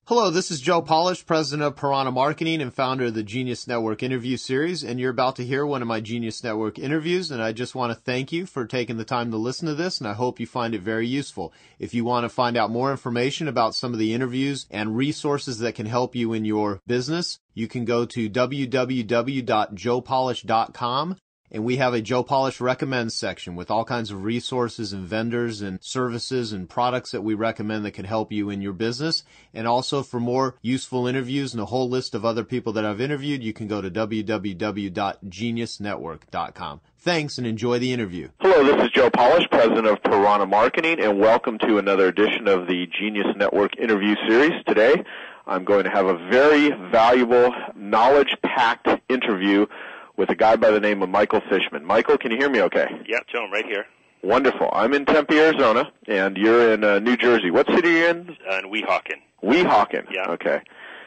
Hello, this is Joe Polish, president of Piranha Marketing and founder of the Genius Network interview series, and you're about to hear one of my Genius Network interviews, and I just want to thank you for taking the time to listen to this, and I hope you find it very useful. If you want to find out more information about some of the interviews and resources that can help you in your business, you can go to www.joepolish.com. And we have a Joe Polish Recommends section with all kinds of resources and vendors and services and products that we recommend that can help you in your business. And also for more useful interviews and a whole list of other people that I've interviewed, you can go to www.geniusnetwork.com. Thanks and enjoy the interview. Hello, this is Joe Polish, president of Piranha Marketing, and welcome to another edition of the Genius Network interview series. Today, I'm going to have a very valuable, knowledge-packed interview with a guy by the name of Michael Fishman. Michael, can you hear me okay? Yeah, Joe, I'm right here. Wonderful. I'm in Tempe, Arizona, and you're in New Jersey. What city are you in? In Weehawken. Weehawken. Yeah. Okay.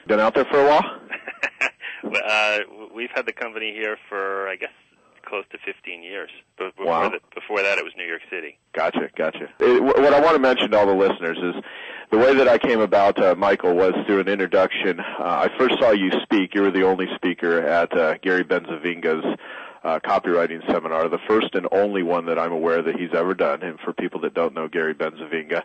Been out there for a while? We've had the company here for, I guess, close to 15 years. But Wow. Before that, it was New York City. Gotcha. What I want to mention to all the listeners is the way that I came about Michael was through an introduction. I first saw you speak. You were the only speaker at Gary Benzavinga's copywriting seminar, the first and only one that I'm aware that he's ever done. And for people that don't know Gary Benzavinga,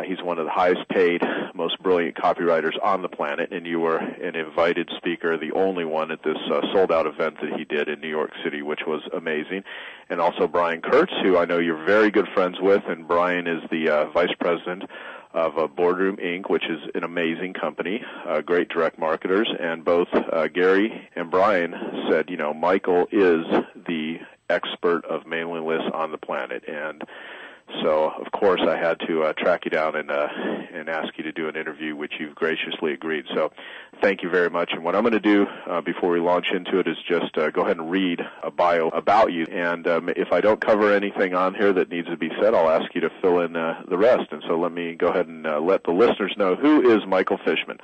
he's one of the highest paid, most brilliant copywriters on the planet, and you were an invited speaker, the only one at this sold-out event that he did in New York City, which was amazing. And also Brian Kurtz, who I know you're very good friends with, and Brian is the vice president of Boardroom Inc., which is an amazing company, great direct marketers, and both Gary and Brian said, Michael is the expert of mailing lists on the planet, and so, of course, I had to track you down and ask you to do an interview, which you've graciously agreed. So thank you very much. And what I'm going to do before we launch into it is just go ahead and read a bio about you. And if I don't cover anything on here that needs to be said, I'll ask you to fill in the rest. And so let me go ahead and let the listeners know who is Michael Fishman.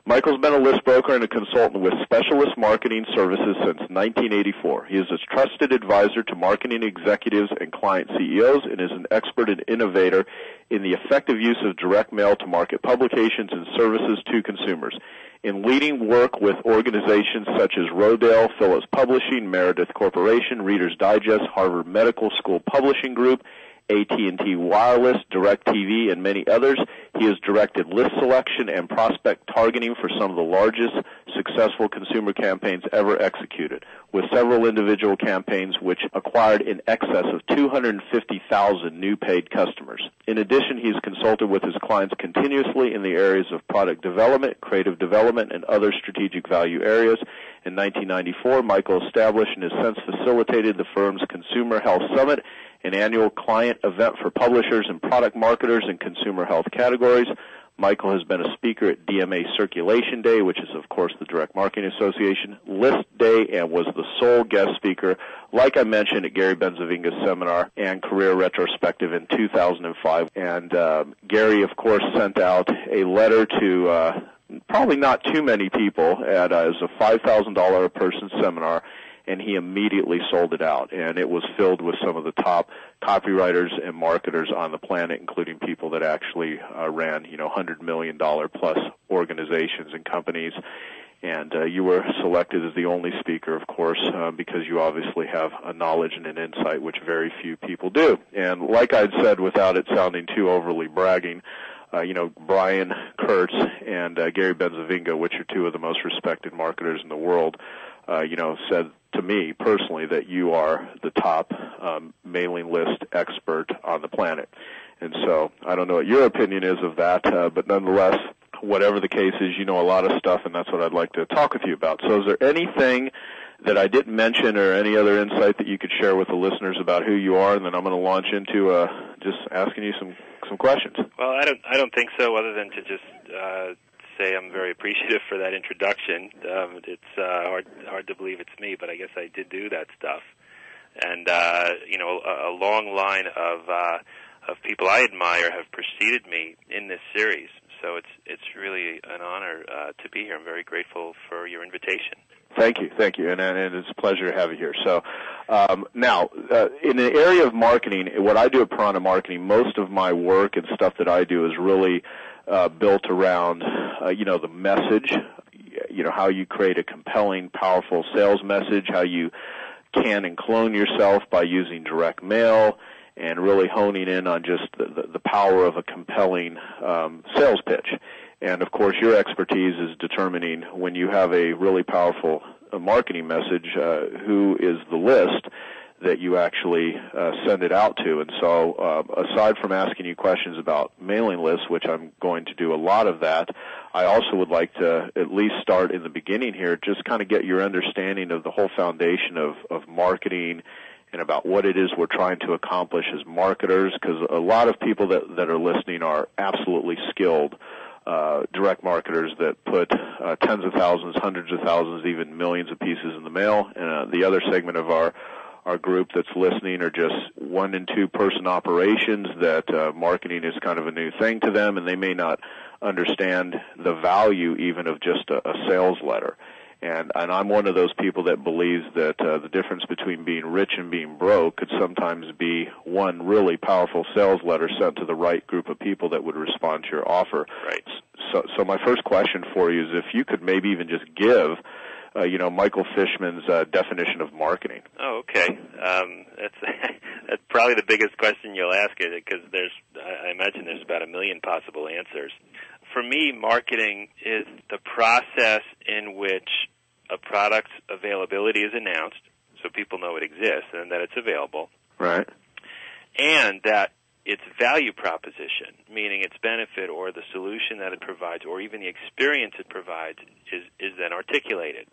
Michael's been a list broker and a consultant with specialist marketing services since 1984. He is a trusted advisor to marketing executives and client CEOs and is an expert and innovator in the effective use of direct mail to market publications and services to consumers. In leading work with organizations such as Rodale, Phillips Publishing, Meredith Corporation, Reader's Digest, Harvard Medical School Publishing Group, AT&T Wireless, DirecTV, and many others. He has directed list selection and prospect targeting for some of the largest successful consumer campaigns ever executed, with several individual campaigns which acquired in excess of 250,000 new paid customers. In addition, he's consulted with his clients continuously in the areas of product development, creative development, and other strategic value areas. In 1994, Michael established and has since facilitated the firm's Consumer Health Summit, an annual client event for publishers and product marketers in consumer health categories. Michael has been a speaker at DMA Circulation Day, which is, of course, the Direct Marketing Association, List Day, and was the sole guest speaker, like I mentioned, at Gary Benzavinga's seminar and Career Retrospective in 2005. And Gary, of course, sent out a letter to probably not too many people. It was a $5,000 a person seminar, and he immediately sold it out. And it was filled with some of the top copywriters and marketers on the planet, including people that actually ran, $100 million plus organizations and companies. And you were selected as the only speaker, of course, because you obviously have a knowledge and an insight which very few people do. And like I'd said, without it sounding too overly bragging, Brian Kurtz and Gary Benzavinga, which are two of the most respected marketers in the world, said to me personally that you are the top mailing list expert on the planet. And so I don't know what your opinion is of that, but nonetheless, whatever the case is, you know a lot of stuff, and that's what I'd like to talk with you about. So is there anything that I didn't mention or any other insight that you could share with the listeners about who you are? And then I'm going to launch into just asking you some questions. Well, I don't think so, other than to just say I'm very appreciative for that introduction. It's hard to believe it's me, but I guess I did do that stuff. And a long line of people I admire have preceded me in this series. So it's really an honor to be here. I'm very grateful for your invitation. Thank you, and it's a pleasure to have you here. So now, in the area of marketing, what I do at Piranha Marketing, most of my work and stuff that I do is really built around the message, how you create a compelling, powerful sales message, how you can and clone yourself by using direct mail, and really honing in on just the power of a compelling sales pitch. And, of course, your expertise is determining when you have a really powerful marketing message, who is the list that you actually send it out to. And so aside from asking you questions about mailing lists, which I'm going to do a lot of that, I also would like to at least start in the beginning here, just kind of get your understanding of the whole foundation of marketing and about what it is we're trying to accomplish as marketers, because a lot of people that are listening are absolutely skilled direct marketers that put tens of thousands, hundreds of thousands, even millions of pieces in the mail. And the other segment of our group that's listening are just 1- and 2-person operations that marketing is kind of a new thing to them, and they may not understand the value even of just a sales letter. And I'm one of those people that believes that the difference between being rich and being broke could sometimes be one really powerful sales letter sent to the right group of people that would respond to your offer. Right. So my first question for you is if you could maybe even just give Michael Fishman's definition of marketing. Oh, okay. That's probably the biggest question you'll ask it, because I imagine there's about 1 million possible answers. For me, marketing is the process in which a product's availability is announced, so people know it exists and that it's available. Right. And that its value proposition, meaning its benefit or the solution that it provides or even the experience it provides, is then articulated.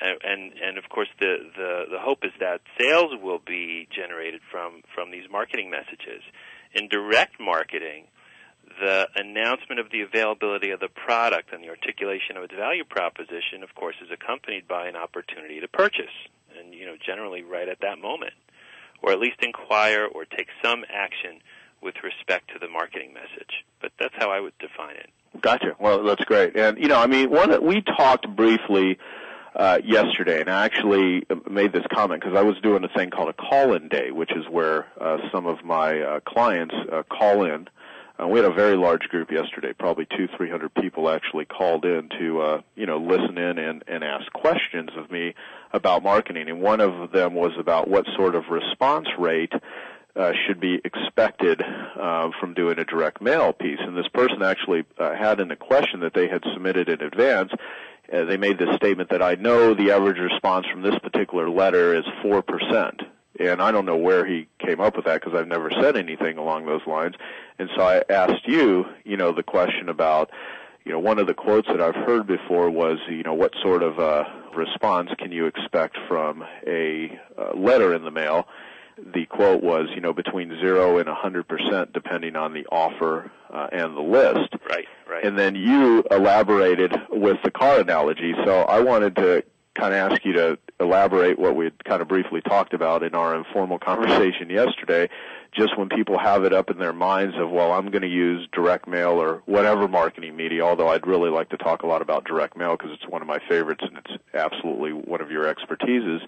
And of course, the hope is that sales will be generated from these marketing messages. In direct marketing, the announcement of the availability of the product and the articulation of its value proposition, of course, is accompanied by an opportunity to purchase, and generally right at that moment, or at least inquire or take some action with respect to the marketing message. But that's how I would define it. Gotcha. Well, that's great. And we talked briefly yesterday, and I actually made this comment because I was doing a thing called a call-in day, which is where some of my clients call in. We had a very large group yesterday, probably 200-300 people actually called in to listen in and ask questions of me about marketing. And one of them was about what sort of response rate should be expected from doing a direct mail piece. And this person actually had in the question that they had submitted in advance, they made this statement that I know the average response from this particular letter is 4%. And I don't know where he came up with that because I've never said anything along those lines. And so I asked you, the question about, one of the quotes that I've heard before was, what sort of response can you expect from a letter in the mail? The quote was, between 0 and 100%, depending on the offer and the list. Right. And then you elaborated with the car analogy. So I wanted to kind of ask you to elaborate what we had kind of briefly talked about in our informal conversation yesterday, just when people have it up in their minds of, well, I'm going to use direct mail or whatever marketing media, although I'd really like to talk a lot about direct mail because it's one of my favorites and it's absolutely one of your expertises.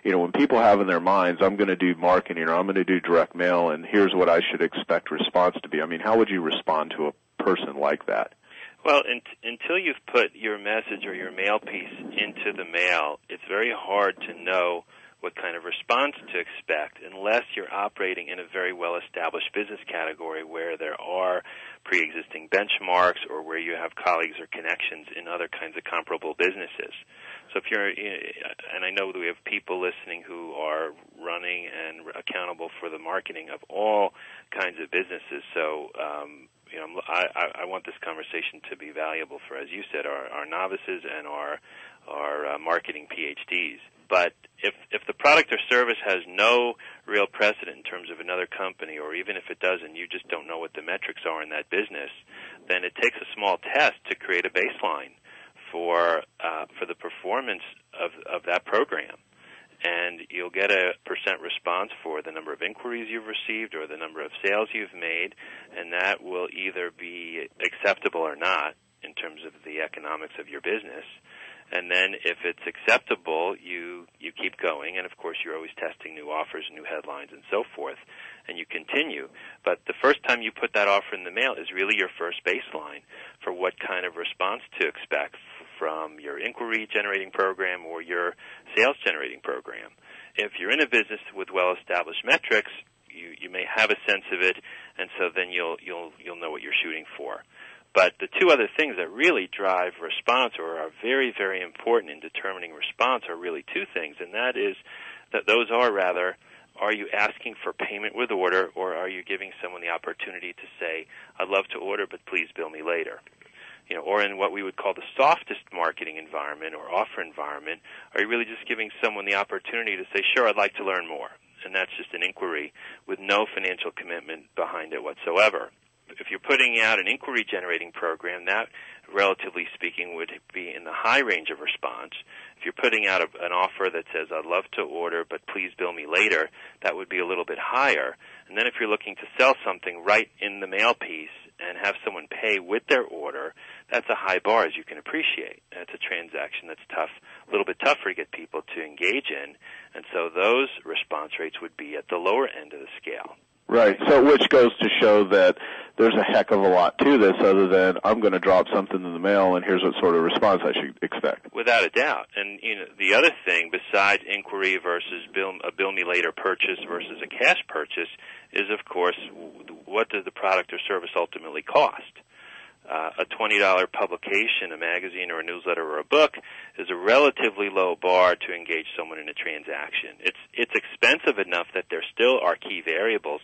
When people have in their minds, I'm going to do marketing or I'm going to do direct mail and here's what I should expect response to be. I mean, how would you respond to a person like that? Well, until you've put your message or your mail piece into the mail, it's very hard to know what kind of response to expect unless you're operating in a very well-established business category where there are pre-existing benchmarks or where you have colleagues or connections in other kinds of comparable businesses. So if you're, and I know that we have people listening who are running and accountable for the marketing of all kinds of businesses, so I want this conversation to be valuable for, as you said, our novices and our marketing PhDs. But if the product or service has no real precedent in terms of another company, or even if it does and you just don't know what the metrics are in that business, then it takes a small test to create a baseline for the performance of that program. And you'll get a % response for the number of inquiries you've received or the number of sales you've made, and that will either be acceptable or not in terms of the economics of your business. And then if it's acceptable, you keep going, and of course you're always testing new offers, new headlines, and so forth. and you continue. But the first time you put that offer in the mail is really your first baseline for what kind of response to expect from your inquiry-generating program or your sales-generating program. If you're in a business with well-established metrics, you may have a sense of it, and so then you'll know what you're shooting for. But the two other things that really drive response or are very, very important in determining response are really two things, and that is that those are rather, are you asking for payment with order, or are you giving someone the opportunity to say, I'd love to order, but please bill me later? Or in what we would call the softest marketing environment or offer environment, are you really just giving someone the opportunity to say, sure, I'd like to learn more? And that's just an inquiry with no financial commitment behind it whatsoever. If you're putting out an inquiry-generating program, that, relatively speaking, would be in the high range of response. If you're putting out an offer that says, I'd love to order, but please bill me later, that would be a little bit higher. And then if you're looking to sell something right in the mail piece and have someone pay with their order, that's a high bar, as you can appreciate. That's a transaction that's tough, a little bit tougher to get people to engage in, and so those response rates would be at the lower end of the scale. Right, so which goes to show that there's a heck of a lot to this other than I'm going to drop something in the mail and here's what sort of response I should expect. Without a doubt. And the other thing besides inquiry versus a bill me later purchase versus a cash purchase is, of course, what does the product or service ultimately cost? A $20 publication, a magazine or a newsletter or a book is a relatively low bar to engage someone in a transaction. It's expensive enough that there still are key variables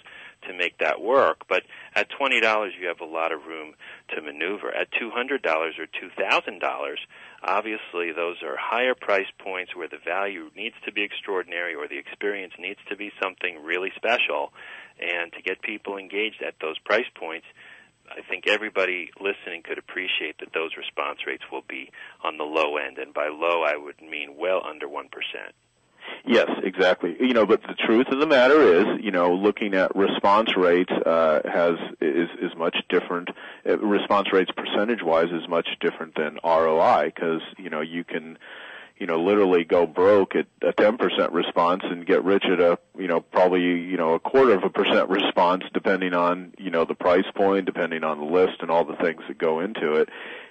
to make that work, but at $20 you have a lot of room to maneuver. At $200 or $2,000, obviously those are higher price points where the value needs to be extraordinary or the experience needs to be something really special, and to get people engaged at those price points, I think everybody listening could appreciate that those response rates will be on the low end, and by low I would mean well under 1%. Yes, exactly. But the truth of the matter is, looking at response rates is much different. Response rates percentage-wise is much different than ROI because, you can literally go broke at a 10% response and get rich at probably a 0.25% response depending on, the price point, depending on the list and all the things that go into it.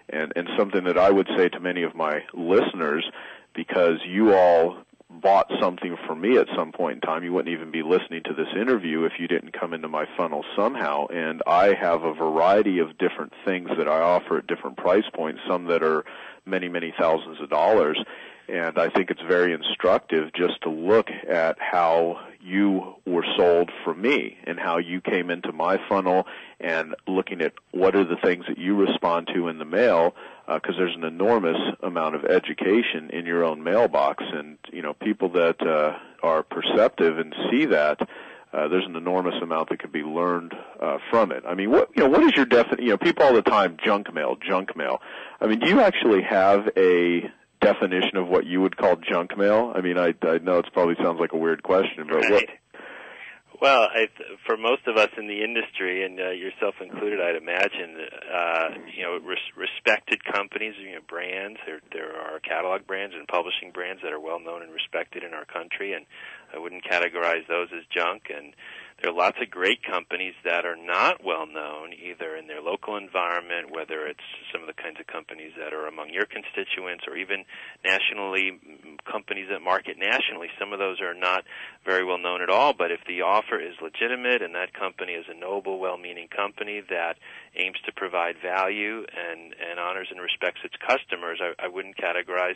And something that I would say to many of my listeners, because you all bought something from me at some point in time, you wouldn't even be listening to this interview if you didn't come into my funnel somehow. And I have a variety of different things that I offer at different price points, some that are many, many thousands of dollars. And I think it's very instructive just to look at how you were sold from me and how you came into my funnel and looking at what are the things that you respond to in the mail, because there's an enormous amount of education in your own mailbox. And, people that are perceptive and see that, there's an enormous amount that could be learned from it. I mean, what is your definition? People all the time, junk mail. I mean, do you actually have a definition of what you would call junk mail? I mean, I know it probably sounds like a weird question, but right. What? Well, for most of us in the industry, and yourself included, I'd imagine, respected companies, brands. There are catalog brands and publishing brands that are well known and respected in our country, and I wouldn't categorize those as junk. And there are lots of great companies that are not well known, either in their local environment, whether it's some of the kinds of companies that are among your constituents, or even nationally, companies that market nationally. Some of those are not very well known at all, but if the offer is legitimate and that company is a noble, well-meaning company that aims to provide value and honors and respects its customers, I wouldn't categorize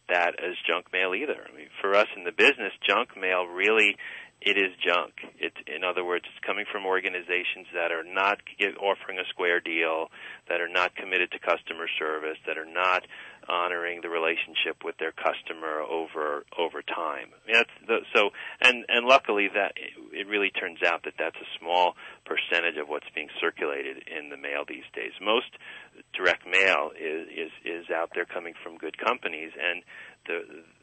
that as junk mail either. I mean, for us in the business, junk mail really, it is junk. In other words, it's coming from organizations that are not offering a square deal, that are not committed to customer service, that are not honoring the relationship with their customer over time. I mean, and luckily that it really turns out that that's a small percentage of what's being circulated in the mail these days. Most direct mail is out there coming from good companies, and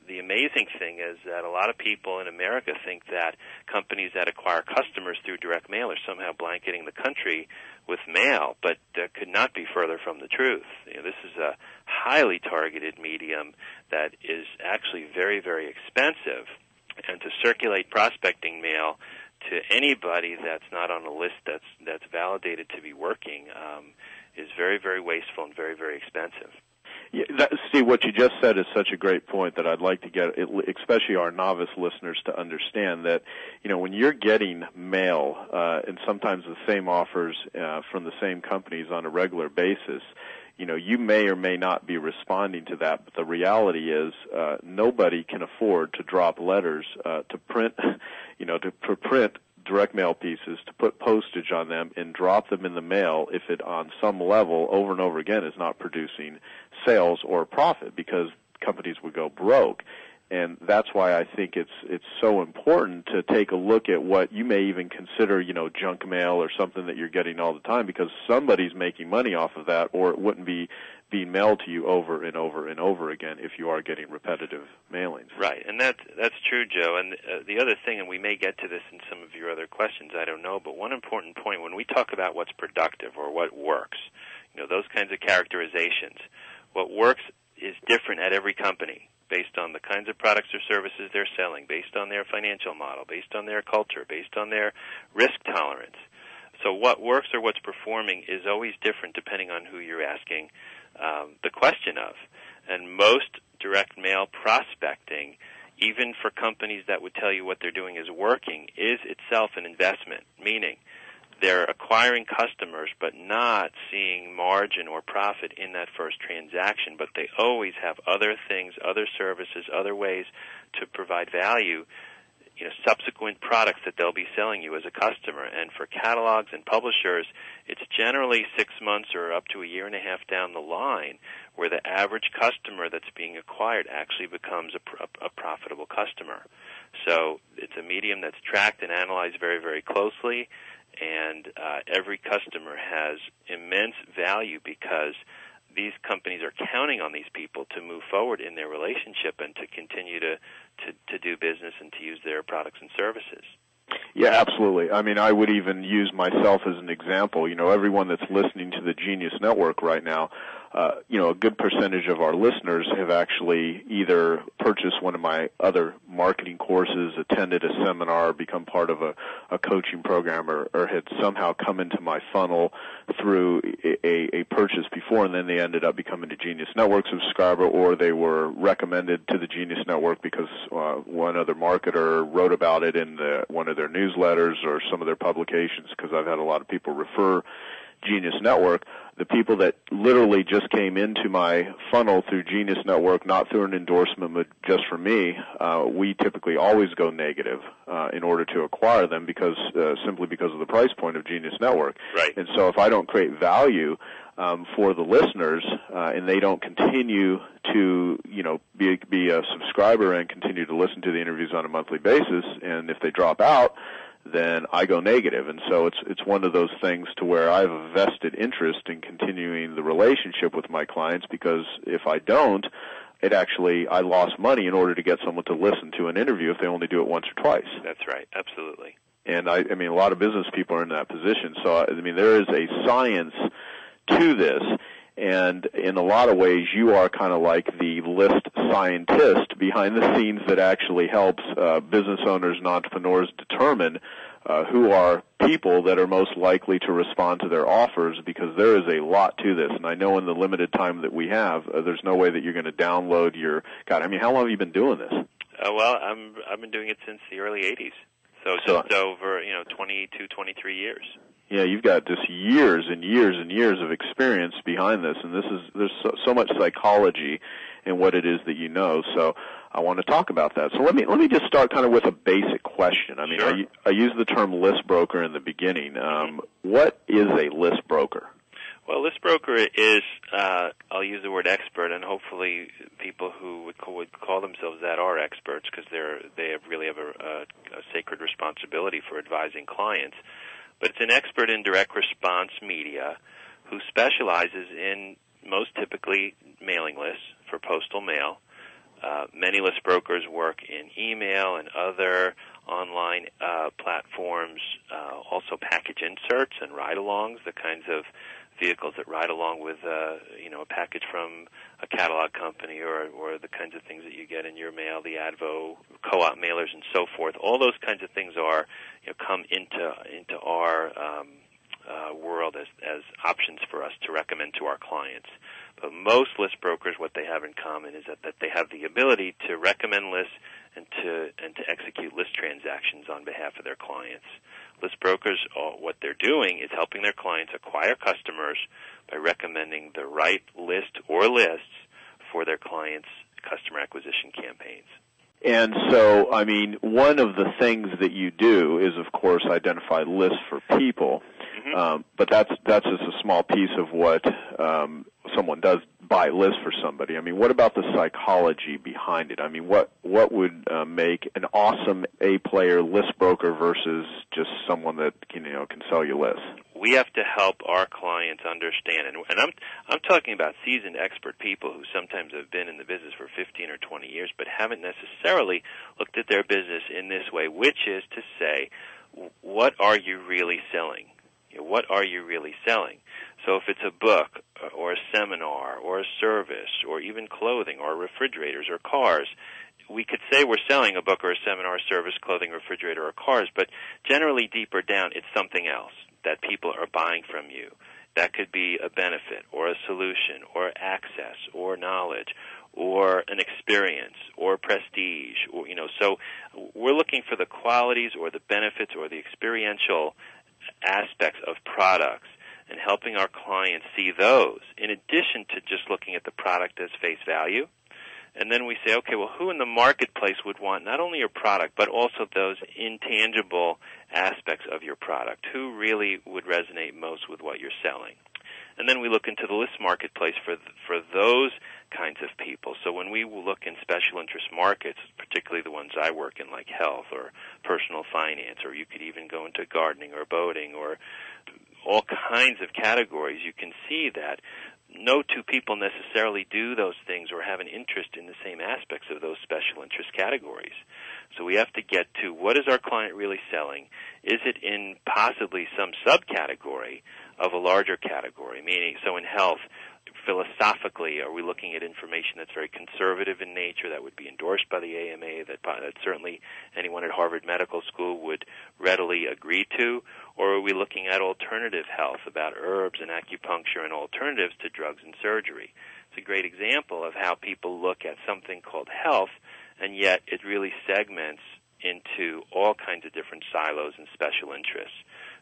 the amazing thing is that a lot of people in America think that companies that acquire customers through direct mail are somehow blanketing the country with mail, but that could not be further from the truth. This is a highly targeted medium that is actually very, very expensive, and to circulate prospecting mail to anybody that's not on a list that's validated to be working is very, very wasteful and very, very expensive. Yeah, Steve, what you just said is such a great point that I'd like to get, especially our novice listeners, to understand that, when you're getting mail and sometimes the same offers from the same companies on a regular basis, you may or may not be responding to that, but the reality is nobody can afford to drop letters to print, to print direct mail pieces, to put postage on them and drop them in the mail if it on some level over and over again is not producing sales or profit, because companies would go broke. And that's why I think it's so important to take a look at what you may even consider, junk mail or something that you're getting all the time, because somebody's making money off of that, or it wouldn't be being mailed to you over and over and over again if you are getting repetitive mailings. Right, and that's true, Joe. And the other thing, and we may get to this in some of your other questions, I don't know, but one important point, when we talk about what's productive or what works, those kinds of characterizations, what works is different at every company, based on the kinds of products or services they're selling, based on their financial model, based on their culture, based on their risk tolerance. So what works or what's performing is always different depending on who you're asking the question of. And most direct mail prospecting, even for companies that would tell you what they're doing is working, is itself an investment, meaning they're acquiring customers but not seeing margin or profit in that first transaction, but they always have other things, other services, other ways to provide value, subsequent products that they'll be selling you as a customer. And for catalogs and publishers, it's generally 6 months or up to a year and a half down the line where the average customer that's being acquired actually becomes a profitable customer. So it's a medium that's tracked and analyzed very, very closely, and every customer has immense value because these companies are counting on these people to move forward in their relationship and to continue to do business and to use their products and services. Yeah, absolutely. I mean, I would even use myself as an example. Everyone that's listening to the Genius Network right now, a good percentage of our listeners have actually either purchased one of my other marketing courses, attended a seminar, become part of a coaching program, or had somehow come into my funnel through a purchase before, and then they ended up becoming a Genius Network subscriber, or they were recommended to the Genius Network because one other marketer wrote about it in one of their newsletters or some of their publications, because I've had a lot of people refer Genius Network. The people that literally just came into my funnel through Genius Network, not through an endorsement, but just for me, we typically always go negative in order to acquire them, simply because of the price point of Genius Network. Right. And so if I don't create value for the listeners, and they don't continue to be a subscriber and continue to listen to the interviews on a monthly basis, and if they drop out, then I go negative. And so it's one of those things to where I have a vested interest in continuing the relationship with my clients, because if I don't, I lost money in order to get someone to listen to an interview if they only do it once or twice. That's right, absolutely. And I mean, a lot of business people are in that position. So, I mean, there is a science to this. And in a lot of ways, you are kind of like the list scientist behind the scenes that actually helps business owners and entrepreneurs determine who are people that are most likely to respond to their offers, because there is a lot to this. And I know in the limited time that we have, there's no way that you're going to download your – God, I mean, how long have you been doing this? Well, I've been doing it since the early 80s, so just over 22, 23 years. Yeah, you've got just years and years and years of experience behind this, and there's so much psychology in what it is that you know. So I want to talk about that. So let me just start kind of with a basic question. I mean, sure. I used the term list broker in the beginning. What is a list broker? Well, list broker is, I'll use the word expert, and hopefully people who would call themselves that are experts, because they really have a sacred responsibility for advising clients. But it's an expert in direct response media who specializes in most typically mailing lists for postal mail. Many list brokers work in email and other online platforms, also package inserts and ride-alongs, the kinds of vehicles that ride along with a package from a catalog company or the kinds of things that you get in your mail, the Advo co-op mailers and so forth. All those kinds of things are come into our world as options for us to recommend to our clients. But most list brokers, what they have in common is that they have the ability to recommend lists and to execute list transactions on behalf of their clients. List brokers, what they're doing is helping their clients acquire customers by recommending the right list or lists for their clients' customer acquisition campaigns. And so, I mean, one of the things that you do is, of course, identify lists for people, but that's just a small piece of what someone does, buy lists for somebody. I mean, what about the psychology behind it? I mean, what would make an awesome A-player list broker versus just someone that can sell you lists? We have to help our clients understand, and I'm talking about seasoned expert people who sometimes have been in the business for 15 or 20 years, but haven't necessarily looked at their business in this way, which is to say, what are you really selling? What are you really selling? So if it's a book or a seminar or a service or even clothing or refrigerators or cars, we could say we're selling a book or a seminar, service, clothing, refrigerator, or cars, but generally deeper down it's something else that people are buying from you. That could be a benefit or a solution or access or knowledge or an experience or prestige. Or, so we're looking for the qualities or the benefits or the experiential aspects of products and helping our clients see those in addition to just looking at the product as face value. And then we say, okay, well, who in the marketplace would want not only your product, but also those intangible aspects of your product? Who really would resonate most with what you're selling? And then we look into the list marketplace for those kinds of people. So when we look in special interest markets, particularly the ones I work in, like health or personal finance, or you could even go into gardening or boating or all kinds of categories, you can see that no two people necessarily do those things or have an interest in the same aspects of those special interest categories. So we have to get to what is our client really selling? Is it in possibly some subcategory of a larger category? Meaning, so in health, philosophically, are we looking at information that's very conservative in nature that would be endorsed by the AMA, that certainly anyone at Harvard Medical School would readily agree to? Or are we looking at alternative health, about herbs and acupuncture and alternatives to drugs and surgery? It's a great example of how people look at something called health, and yet it really segments into all kinds of different silos and special interests.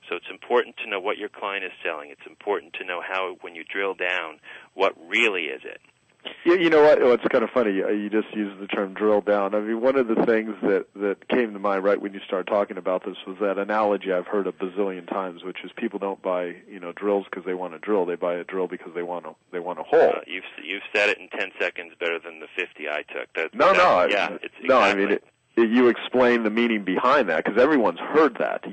So it's important to know what your client is selling. It's important to know how, when you drill down, what really is it. You know what? It's kind of funny. You just used the term drill down. I mean, one of the things that came to mind right when you started talking about this was that analogy I've heard a bazillion times, which is people don't buy drills because they want to drill. They buy a drill because they want a hole. You've said it in 10 seconds better than the 50 I took. I mean, you explain the meaning behind that, because everyone's heard that,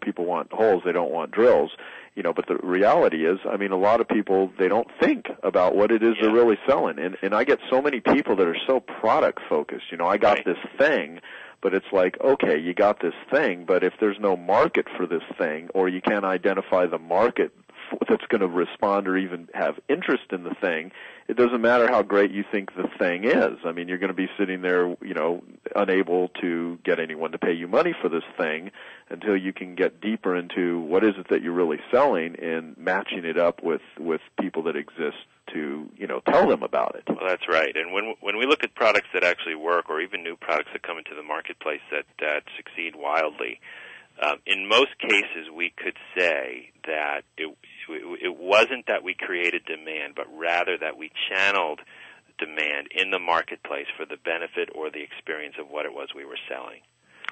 people want holes, they don't want drills, but the reality is, I mean, a lot of people, they don't think about what it is they're really selling, and I get so many people that are so product focused, I got this thing, but it's like, okay, you got this thing, but if there's no market for this thing, or you can't identify the market that's going to respond or even have interest in the thing, it doesn't matter how great you think the thing is. I mean, you're going to be sitting there, unable to get anyone to pay you money for this thing until you can get deeper into what is it that you're really selling and matching it up with people that exist to, tell them about it. Well, that's right. And when we look at products that actually work, or even new products that come into the marketplace that succeed wildly, in most cases, we could say that it wasn't that we created demand, but rather that we channeled demand in the marketplace for the benefit or the experience of what it was we were selling.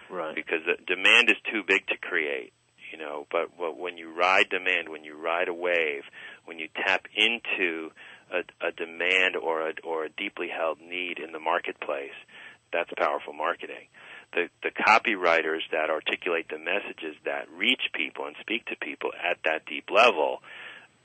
Right. Because the demand is too big to create, but when you ride demand, when you ride a wave, when you tap into a demand or a deeply held need in the marketplace, that's powerful marketing. The copywriters that articulate the messages that reach people and speak to people at that deep level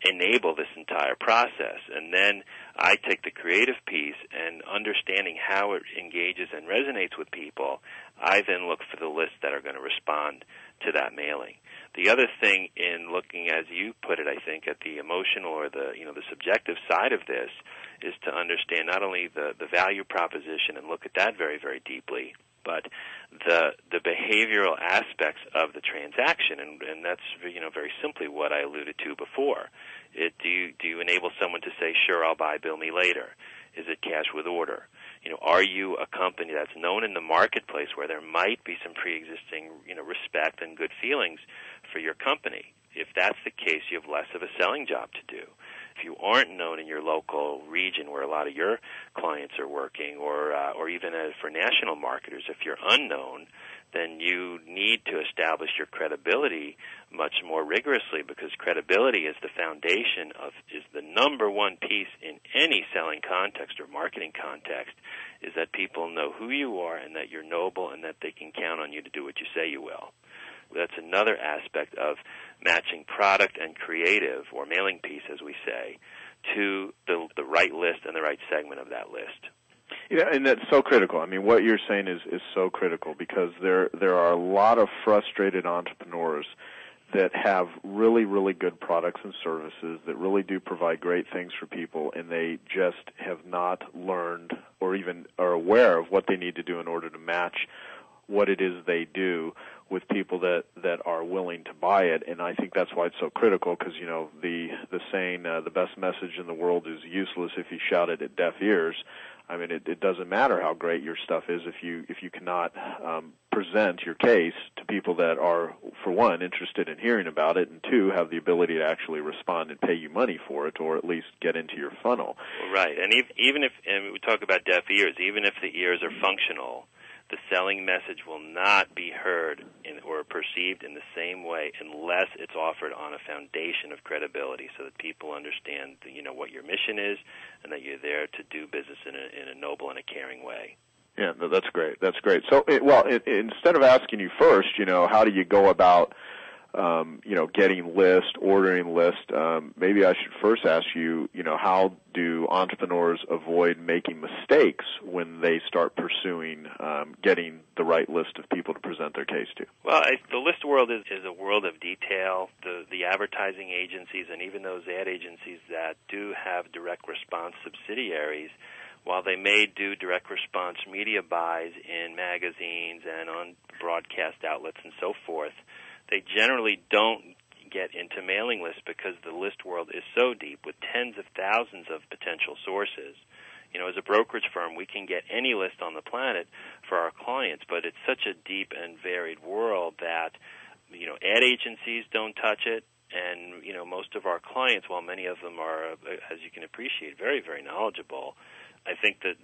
enable this entire process. And then I take the creative piece and understanding how it engages and resonates with people, I then look for the lists that are going to respond to that mailing. The other thing in looking, as you put it, I think, at the emotional or the subjective side of this is to understand not only the value proposition and look at that very, very deeply, but the behavioral aspects of the transaction, and that's very simply what I alluded to before. Do you enable someone to say, "Sure, I'll buy, bill me later"? Is it cash with order? Are you a company that's known in the marketplace where there might be some pre-existing respect and good feelings for your company? If that's the case, you have less of a selling job to do. If you aren't known in your local region where a lot of your clients are working, or even for national marketers, if you're unknown, then you need to establish your credibility much more rigorously, because credibility is the foundation is the number one piece in any selling context or marketing context, is that people know who you are and that you're noble and that they can count on you to do what you say you will. That's another aspect of matching product and creative, or mailing piece, as we say, to the right list and the right segment of that list. Yeah, and that's so critical. I mean, what you're saying is so critical, because there are a lot of frustrated entrepreneurs that have really, really good products and services that really do provide great things for people, and they just have not learned or even are aware of what they need to do in order to match what it is they do with people that are willing to buy it. And I think that's why it's so critical, because the saying, the best message in the world is useless if you shout it at deaf ears. I mean, it doesn't matter how great your stuff is if you cannot present your case to people that are, for one, interested in hearing about it, and two, have the ability to actually respond and pay you money for it, or at least get into your funnel. Right, and even if, and we talk about deaf ears, even if the ears are functional, the selling message will not be heard or perceived in the same way unless it's offered on a foundation of credibility, so that people understand what your mission is and that you're there to do business in a noble and a caring way. Yeah, no, that's great. That's great. So, instead of asking you first, how do you go about getting list, ordering list, maybe I should first ask you, how do entrepreneurs avoid making mistakes when they start pursuing getting the right list of people to present their case to? Well, the list world is a world of detail. The advertising agencies and even those ad agencies that do have direct response subsidiaries, while they may do direct response media buys in magazines and on broadcast outlets and so forth, they generally don't get into mailing lists, because the list world is so deep with tens of thousands of potential sources. As a brokerage firm, we can get any list on the planet for our clients, but it's such a deep and varied world that, ad agencies don't touch it, and, most of our clients, while many of them are, as you can appreciate, very, very knowledgeable, I think that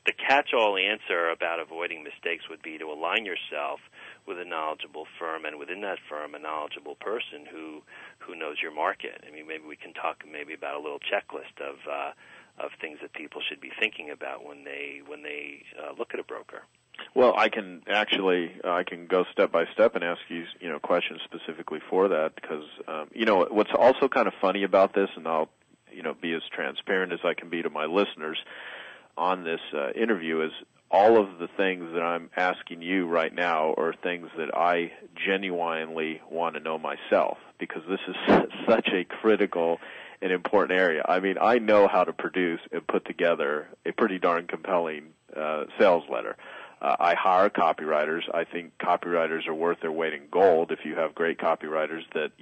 the catch-all answer about avoiding mistakes would be to align yourself with a knowledgeable firm, and within that firm, a knowledgeable person who knows your market. I mean, maybe we can talk about a little checklist of things that people should be thinking about when they look at a broker. Well, I can go step by step and ask you, questions specifically for that, because, what's also kind of funny about this, and I'll, be as transparent as I can be to my listeners on this interview, is all of the things that I'm asking you right now are things that I genuinely want to know myself, because this is such a critical and important area. I mean, I know how to produce and put together a pretty darn compelling sales letter. I hire copywriters. I think copywriters are worth their weight in gold if you have great copywriters that,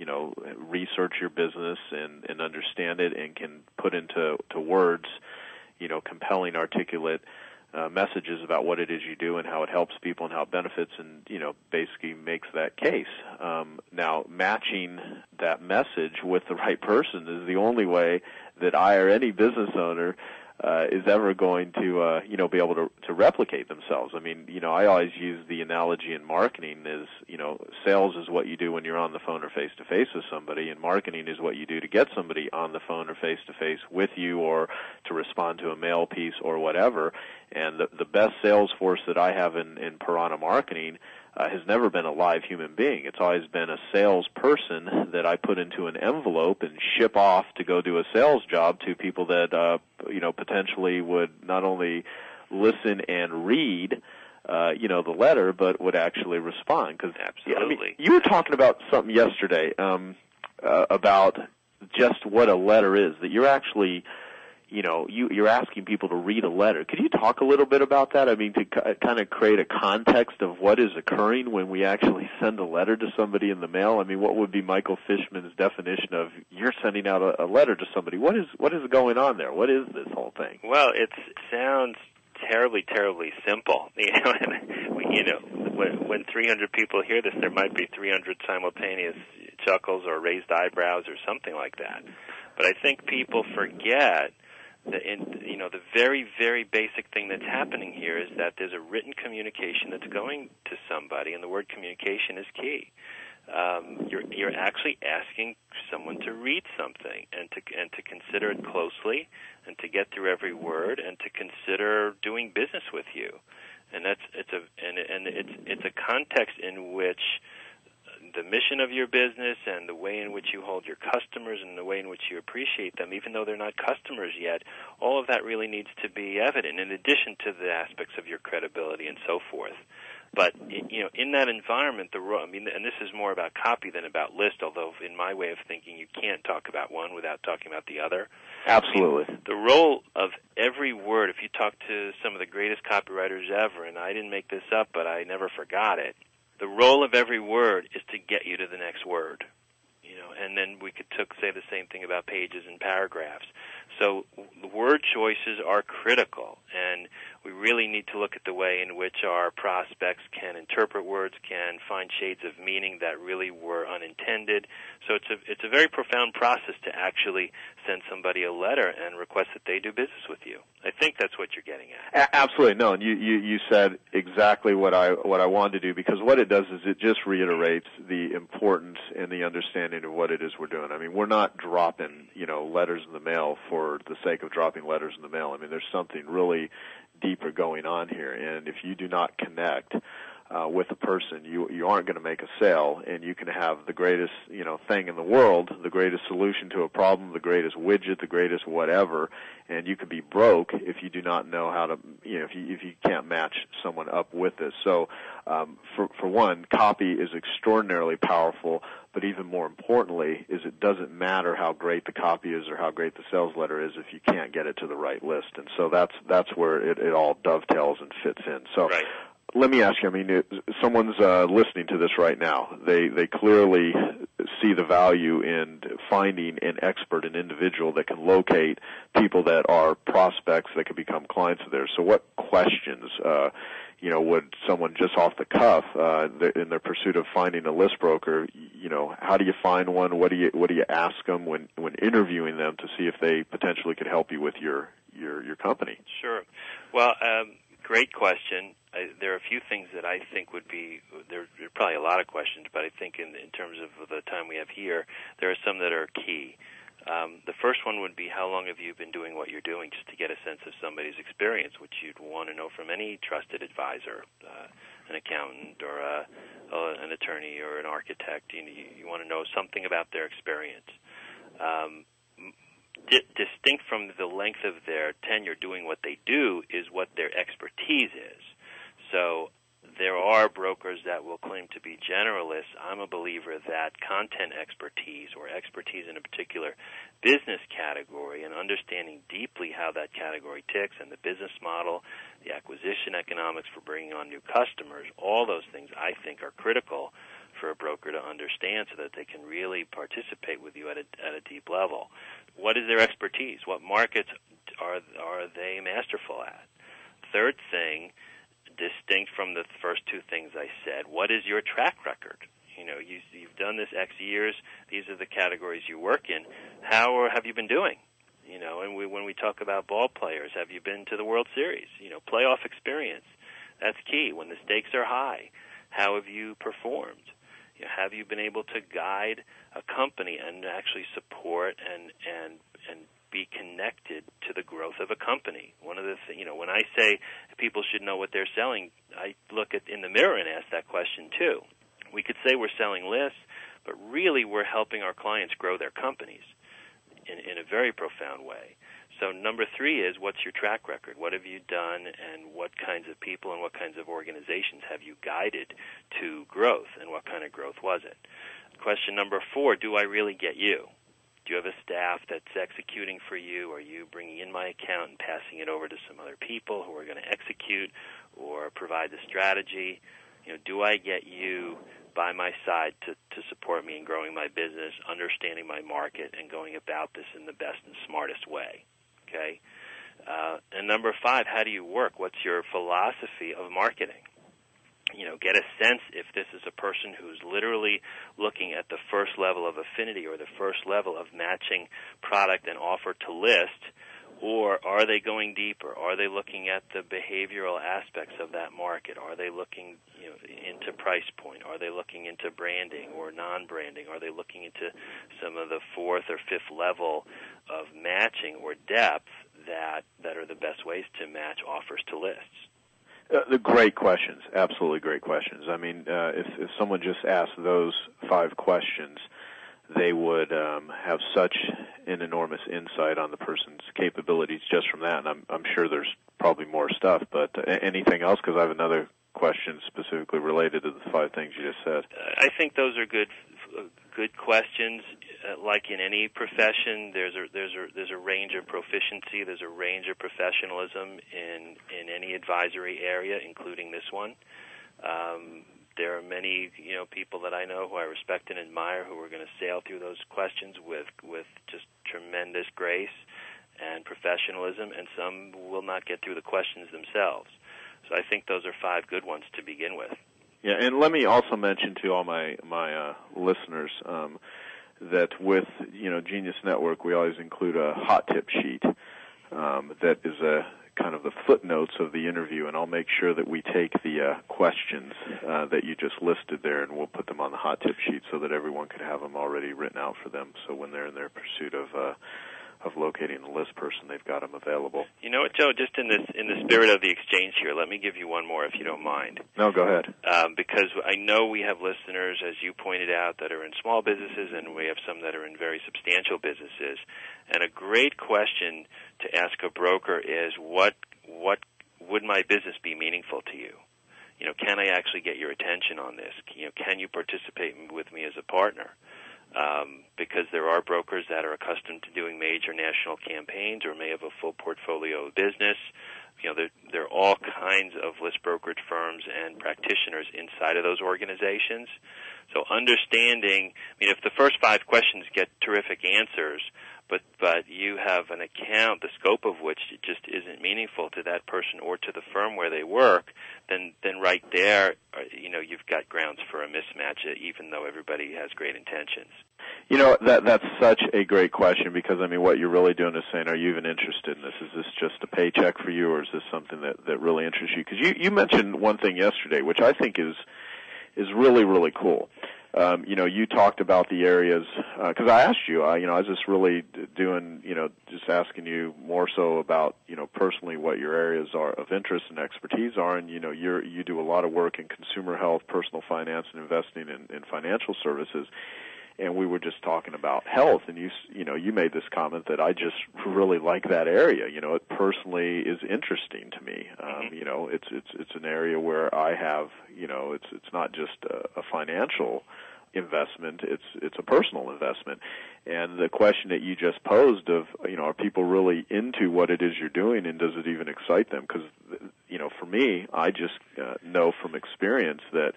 research your business and understand it and can put into words, compelling, articulate messages about what it is you do and how it helps people and how it benefits, and, basically makes that case. Now, matching that message with the right person is the only way that I or any business owner is ever going to, be able to replicate themselves. I mean, I always use the analogy in marketing is, sales is what you do when you're on the phone or face-to-face with somebody, and marketing is what you do to get somebody on the phone or face-to-face with you, or to respond to a mail piece or whatever. And the best sales force that I have in Piranha Marketing has never been a live human being. It's always been a salesperson that I put into an envelope and ship off to go do a sales job to people that, potentially would not only listen and read the letter, but would actually respond. Cause, absolutely. You were talking about something yesterday about just what a letter is, that you're actually, you're asking people to read a letter. Could you talk a little bit about that? I mean, to kind of create a context of what is occurring when we actually send a letter to somebody in the mail. I mean, what would be Michael Fishman's definition of you're sending out a letter to somebody? What is going on there? What is this whole thing? Well, it sounds terribly, terribly simple. When 300 people hear this, there might be 300 simultaneous chuckles or raised eyebrows or something like that. But I think people forget that the very, very basic thing that's happening here is that there's a written communication that's going to somebody, and the word communication is key. You're actually asking someone to read something and to consider it closely, and to get through every word, and to consider doing business with you. And it's a context in which the mission of your business and the way in which you hold your customers and the way in which you appreciate them, even though they're not customers yet, all of that really needs to be evident, in addition to the aspects of your credibility and so forth. But, in that environment, and this is more about copy than about list, although in my way of thinking, you can't talk about one without talking about the other. Absolutely. The role of every word, if you talk to some of the greatest copywriters ever, and I didn't make this up, but I never forgot it, the role of every word is to get you to the next word. And then we could say the same thing about pages and paragraphs. So the word choices are critical, and we really need to look at the way in which our prospects can interpret words, can find shades of meaning that really were unintended. So it's a very profound process to actually send somebody a letter and request that they do business with you. I think that's what you're getting at. Absolutely. No, and you said exactly what I wanted to do, because what it does is it just reiterates the importance and the understanding of what it is we're doing. I mean, we're not dropping, letters in the mail for the sake of dropping letters in the mail. I mean, there's something really deeper going on here, and if you do not connect with a person, you aren't going to make a sale, and you can have the greatest thing in the world, the greatest solution to a problem, the greatest widget, the greatest whatever, and you can be broke if you do not know how to, if you can't match someone up with this. So for one, copy is extraordinarily powerful, but even more importantly is it doesn't matter how great the copy is or how great the sales letter is if you can't get it to the right list. And so that's where it all dovetails and fits in. So. Right. Let me ask you, I mean, someone's listening to this right now. They clearly see the value in finding an expert, an individual that can locate people that are prospects that can become clients of theirs. So what questions, would someone just off the cuff, in their pursuit of finding a list broker, how do you find one? What do you ask them when interviewing them to see if they potentially could help you with your company? Sure. Well, great question. There are a few things that I think would be, there are probably a lot of questions, but I think in terms of the time we have here, there are some that are key. The first one would be, how long have you been doing what you're doing, just to get a sense of somebody's experience, which you'd want to know from any trusted advisor, an accountant or an attorney or an architect. You want to know something about their experience. Distinct from the length of their tenure doing what they do is what their expertise is. So there are brokers that will claim to be generalists. I'm a believer that content expertise or expertise in a particular business category and understanding deeply how that category ticks and the business model, the acquisition economics for bringing on new customers, all those things I think are critical for a broker to understand so that they can really participate with you at a deep level. What is their expertise? What markets are they masterful at? Third thing, distinct from the first two things I said, what is your track record? You've done this X years. These are the categories you work in. How have you been doing? And when we talk about ball players, have you been to the World Series? Playoff experience. That's key. When the stakes are high, how have you performed? Have you been able to guide a company and actually support and be connected to the growth of a company? One of the when I say people should know what they're selling, I look in the mirror and ask that question too. We could say we're selling lists, but really we're helping our clients grow their companies in a very profound way. So number 3 is, what's your track record? What have you done, and what kinds of people and what kinds of organizations have you guided to growth, and what kind of growth was it? Question number 4, do I really get you? Do you have a staff that's executing for you? Are you bringing in my account and passing it over to some other people who are going to execute or provide the strategy? Do I get you by my side to support me in growing my business, understanding my market, and going about this in the best and smartest way? Okay? And number 5, how do you work? What's your philosophy of marketing? Get a sense if this is a person who's literally looking at the first level of affinity or the first level of matching product and offer to list, or are they going deeper? Are they looking at the behavioral aspects of that market? Are they looking into price point? Are they looking into branding or non-branding? Are they looking into some of the 4th or 5th level of matching or depth that are the best ways to match offers to lists? The great questions, absolutely great questions. I mean, if someone just asked those 5 questions, they would have such an enormous insight on the person's capabilities just from that. And I'm sure there's probably more stuff, but anything else? Because I have another question specifically related to the 5 things you just said. I think those are good questions. Like in any profession, there's a range of proficiency. There's a range of professionalism in any advisory area, including this one. There are many people that I know who I respect and admire who are going to sail through those questions with just tremendous grace and professionalism, and some will not get through the questions themselves. So I think those are 5 good ones to begin with. Yeah, and let me also mention to all my listeners that with Genius Network, we always include a hot tip sheet that is a kind of the footnotes of the interview, and I'll make sure that we take the questions that you just listed there, and we'll put them on the hot tip sheet so that everyone can have them already written out for them. So when they're in their pursuit of locating a list person, they've got them available. You know what, Joe? Just in the spirit of the exchange here, let me give you one more, if you don't mind. No, go ahead. Because I know we have listeners, as you pointed out, that are in small businesses, and we have some that are in very substantial businesses. And a great question to ask a broker is, what would my business be meaningful to you? Can I actually get your attention on this? Can you participate with me as a partner? Because there are brokers that are accustomed to doing major national campaigns or may have a full portfolio of business. There are all kinds of list brokerage firms and practitioners inside of those organizations. So understanding, if the first 5 questions get terrific answers, but you have an account, the scope of which just isn't meaningful to that person or to the firm where they work, then right there, you've got grounds for a mismatch, even though everybody has great intentions. That's such a great question, because what you're really doing is saying, are you even interested in this? Is this just a paycheck for you, or is this something that really interests you? Because you mentioned one thing yesterday, which I think is really, really cool. You talked about the areas, because I asked you, I was just really doing, just asking you more so about, personally what your areas are of interest and expertise are, and, you do a lot of work in consumer health, personal finance, and investing in financial services. And we were just talking about health, and you made this comment that I just really like that area. It personally is interesting to me. It's an area where I have, it's not just a financial investment, it's a personal investment. And the question that you just posed of, are people really into what it is you're doing, and does it even excite them? Because, for me, I just know from experience that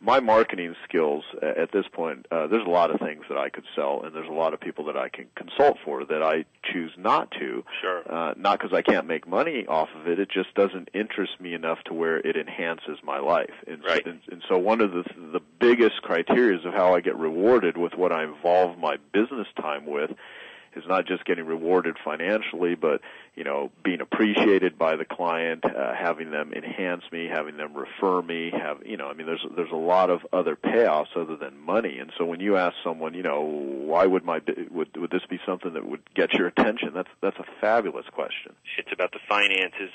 my marketing skills at this point, there's a lot of things that I could sell, and there's a lot of people that I can consult for that I choose not to. Sure. Not because I can't make money off of it. It just doesn't interest me enough to where it enhances my life. And, right. and so one of the biggest criteria of how I get rewarded with what I involve my business time with is not just getting rewarded financially, but, being appreciated by the client, having them enhance me, having them refer me, there's a lot of other payoffs other than money. And so when you ask someone, why would this be something that would get your attention? That's a fabulous question. It's about the finances,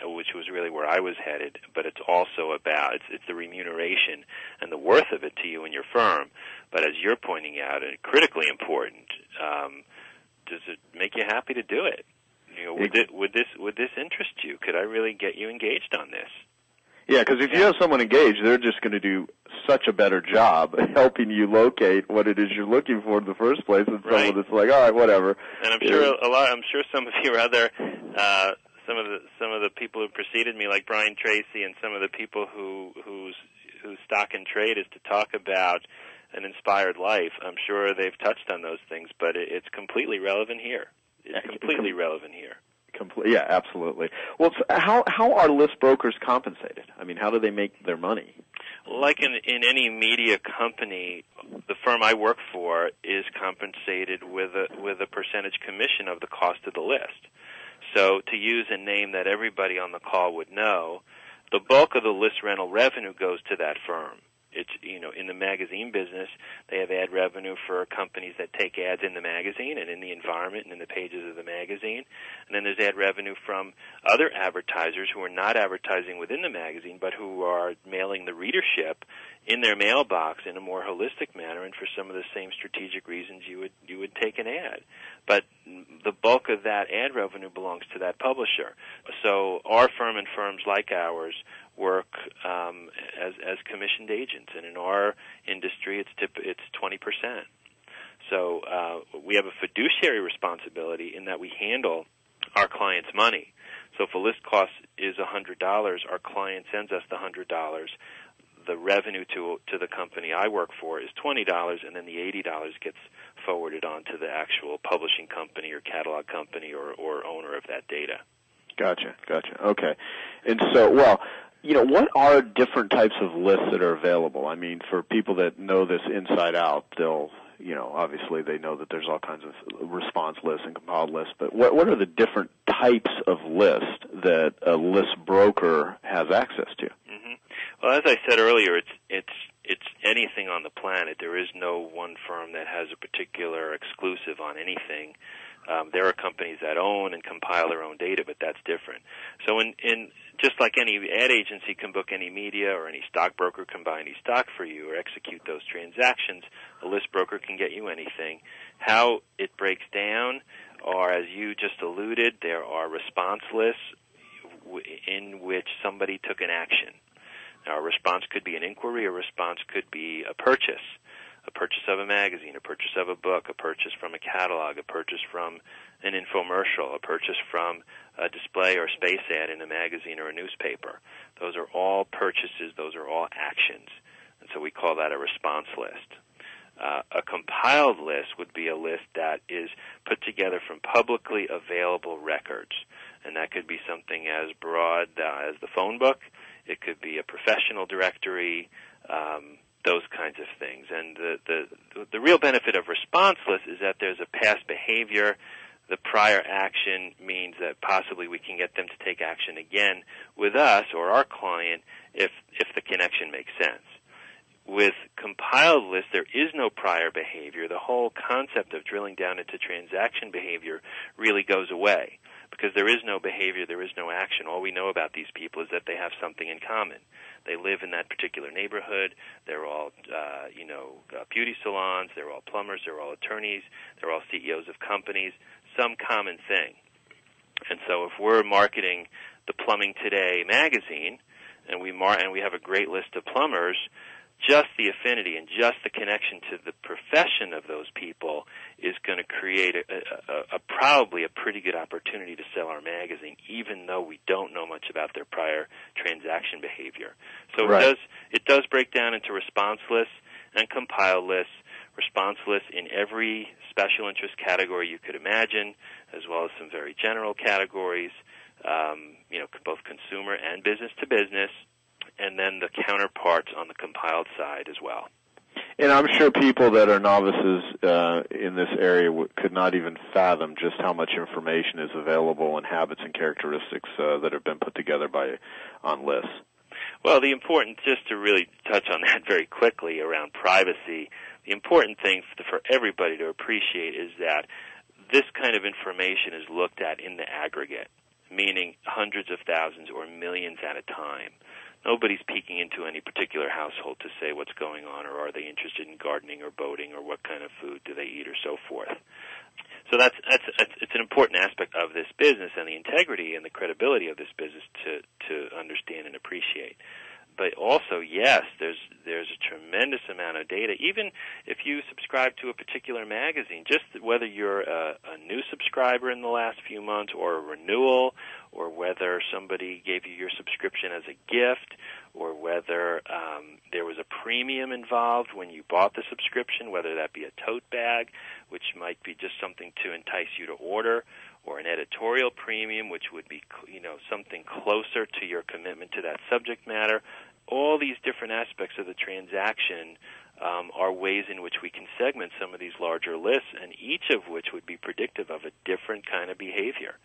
which was really where I was headed, but it's also about, it's the remuneration and the worth of it to you and your firm. But as you're pointing out, and critically important, does it make you happy to do it? Would this interest you? Could I really get you engaged on this? Yeah, because if you have someone engaged, they're just going to do such a better job helping you locate what it is you're looking for in the first place than someone that's like, all right, whatever. And I'm sure some of your other some of the people who preceded me, like Brian Tracy, and some of the people whose stock and trade is to talk about an inspired life. I'm sure they've touched on those things, but it's completely relevant here. It's completely relevant here. Yeah, absolutely. Well, how are list brokers compensated? I mean, how do they make their money? Like in any media company, the firm I work for is compensated with a percentage commission of the cost of the list. So to use a name that everybody on the call would know, the bulk of the list rental revenue goes to that firm. It's, in the magazine business, they have ad revenue for companies that take ads in the magazine and in the environment and in the pages of the magazine. And then there's ad revenue from other advertisers who are not advertising within the magazine, but who are mailing the readership in their mailbox in a more holistic manner and for some of the same strategic reasons you would take an ad. But the bulk of that ad revenue belongs to that publisher. So our firm and firms like ours work as commissioned agents, and in our industry, it's 20%. So we have a fiduciary responsibility in that we handle our clients' money. So if a list cost is $100, our client sends us the $100. The revenue to the company I work for is $20, and then the $80 gets forwarded on to the actual publishing company or catalog company or owner of that data. Gotcha. Okay. And so, what are different types of lists that are available? I mean, for people that know this inside out, they'll, obviously they know that there's all kinds of response lists and compiled lists, but what are the different types of lists that a list broker has access to? Mm-hmm. Well, as I said earlier, it's anything on the planet. There is no one firm that has a particular exclusive on anything. There are companies that own and compile their own data, but that's different. So in just like any ad agency can book any media or any stockbroker can buy any stock for you or execute those transactions, a list broker can get you anything. How it breaks down are, as you just alluded, there are response lists in which somebody took an action. Now, a response could be an inquiry, a response could be a purchase of a magazine, a purchase of a book, a purchase from a catalog, a purchase from an infomercial, a purchase from a display or space ad in a magazine or a newspaper. Those are all purchases. Those are all actions. And so we call that a response list. A compiled list would be a list that is put together from publicly available records. And that could be something as broad as the phone book. It could be a professional directory, those kinds of things. And the real benefit of response lists is that there's a past behavior. The prior action means that possibly we can get them to take action again with us or our client if the connection makes sense. With compiled lists, there is no prior behavior. The whole concept of drilling down into transaction behavior really goes away because there is no behavior, there is no action. All we know about these people is that they have something in common. They live in that particular neighborhood. They're all, beauty salons. They're all plumbers. They're all attorneys. They're all CEOs of companies. Some common thing. And so if we're marketing the Plumbing Today magazine, and we have a great list of plumbers, just the affinity and just the connection to the profession of those people is going to create probably a pretty good opportunity to sell our magazine, even though we don't know much about their prior transaction behavior. So right. It does break down into response lists and compile lists, response lists in every special interest category you could imagine, as well as some very general categories, both consumer and business to business, and then the counterparts on the compiled side as well. And I'm sure people that are novices in this area could not even fathom just how much information is available and habits and characteristics that have been put together on lists. Well, just to really touch on that very quickly around privacy, the important thing for everybody to appreciate is that this kind of information is looked at in the aggregate, meaning hundreds of thousands or millions at a time. Nobody's peeking into any particular household to say what's going on, or are they interested in gardening or boating, or what kind of food do they eat, or so forth. So it's an important aspect of this business and the integrity and the credibility of this business to understand and appreciate. But also, yes, there's a tremendous amount of data. Even if you subscribe to a particular magazine, just whether you're a new subscriber in the last few months or a renewal, or whether somebody gave you your subscription as a gift, or whether there was a premium involved when you bought the subscription, whether that be a tote bag, which might be just something to entice you to order, or an editorial premium, which would be, something closer to your commitment to that subject matter. All these different aspects of the transaction are ways in which we can segment some of these larger lists, and each of which would be predictive of a different kind of behavior.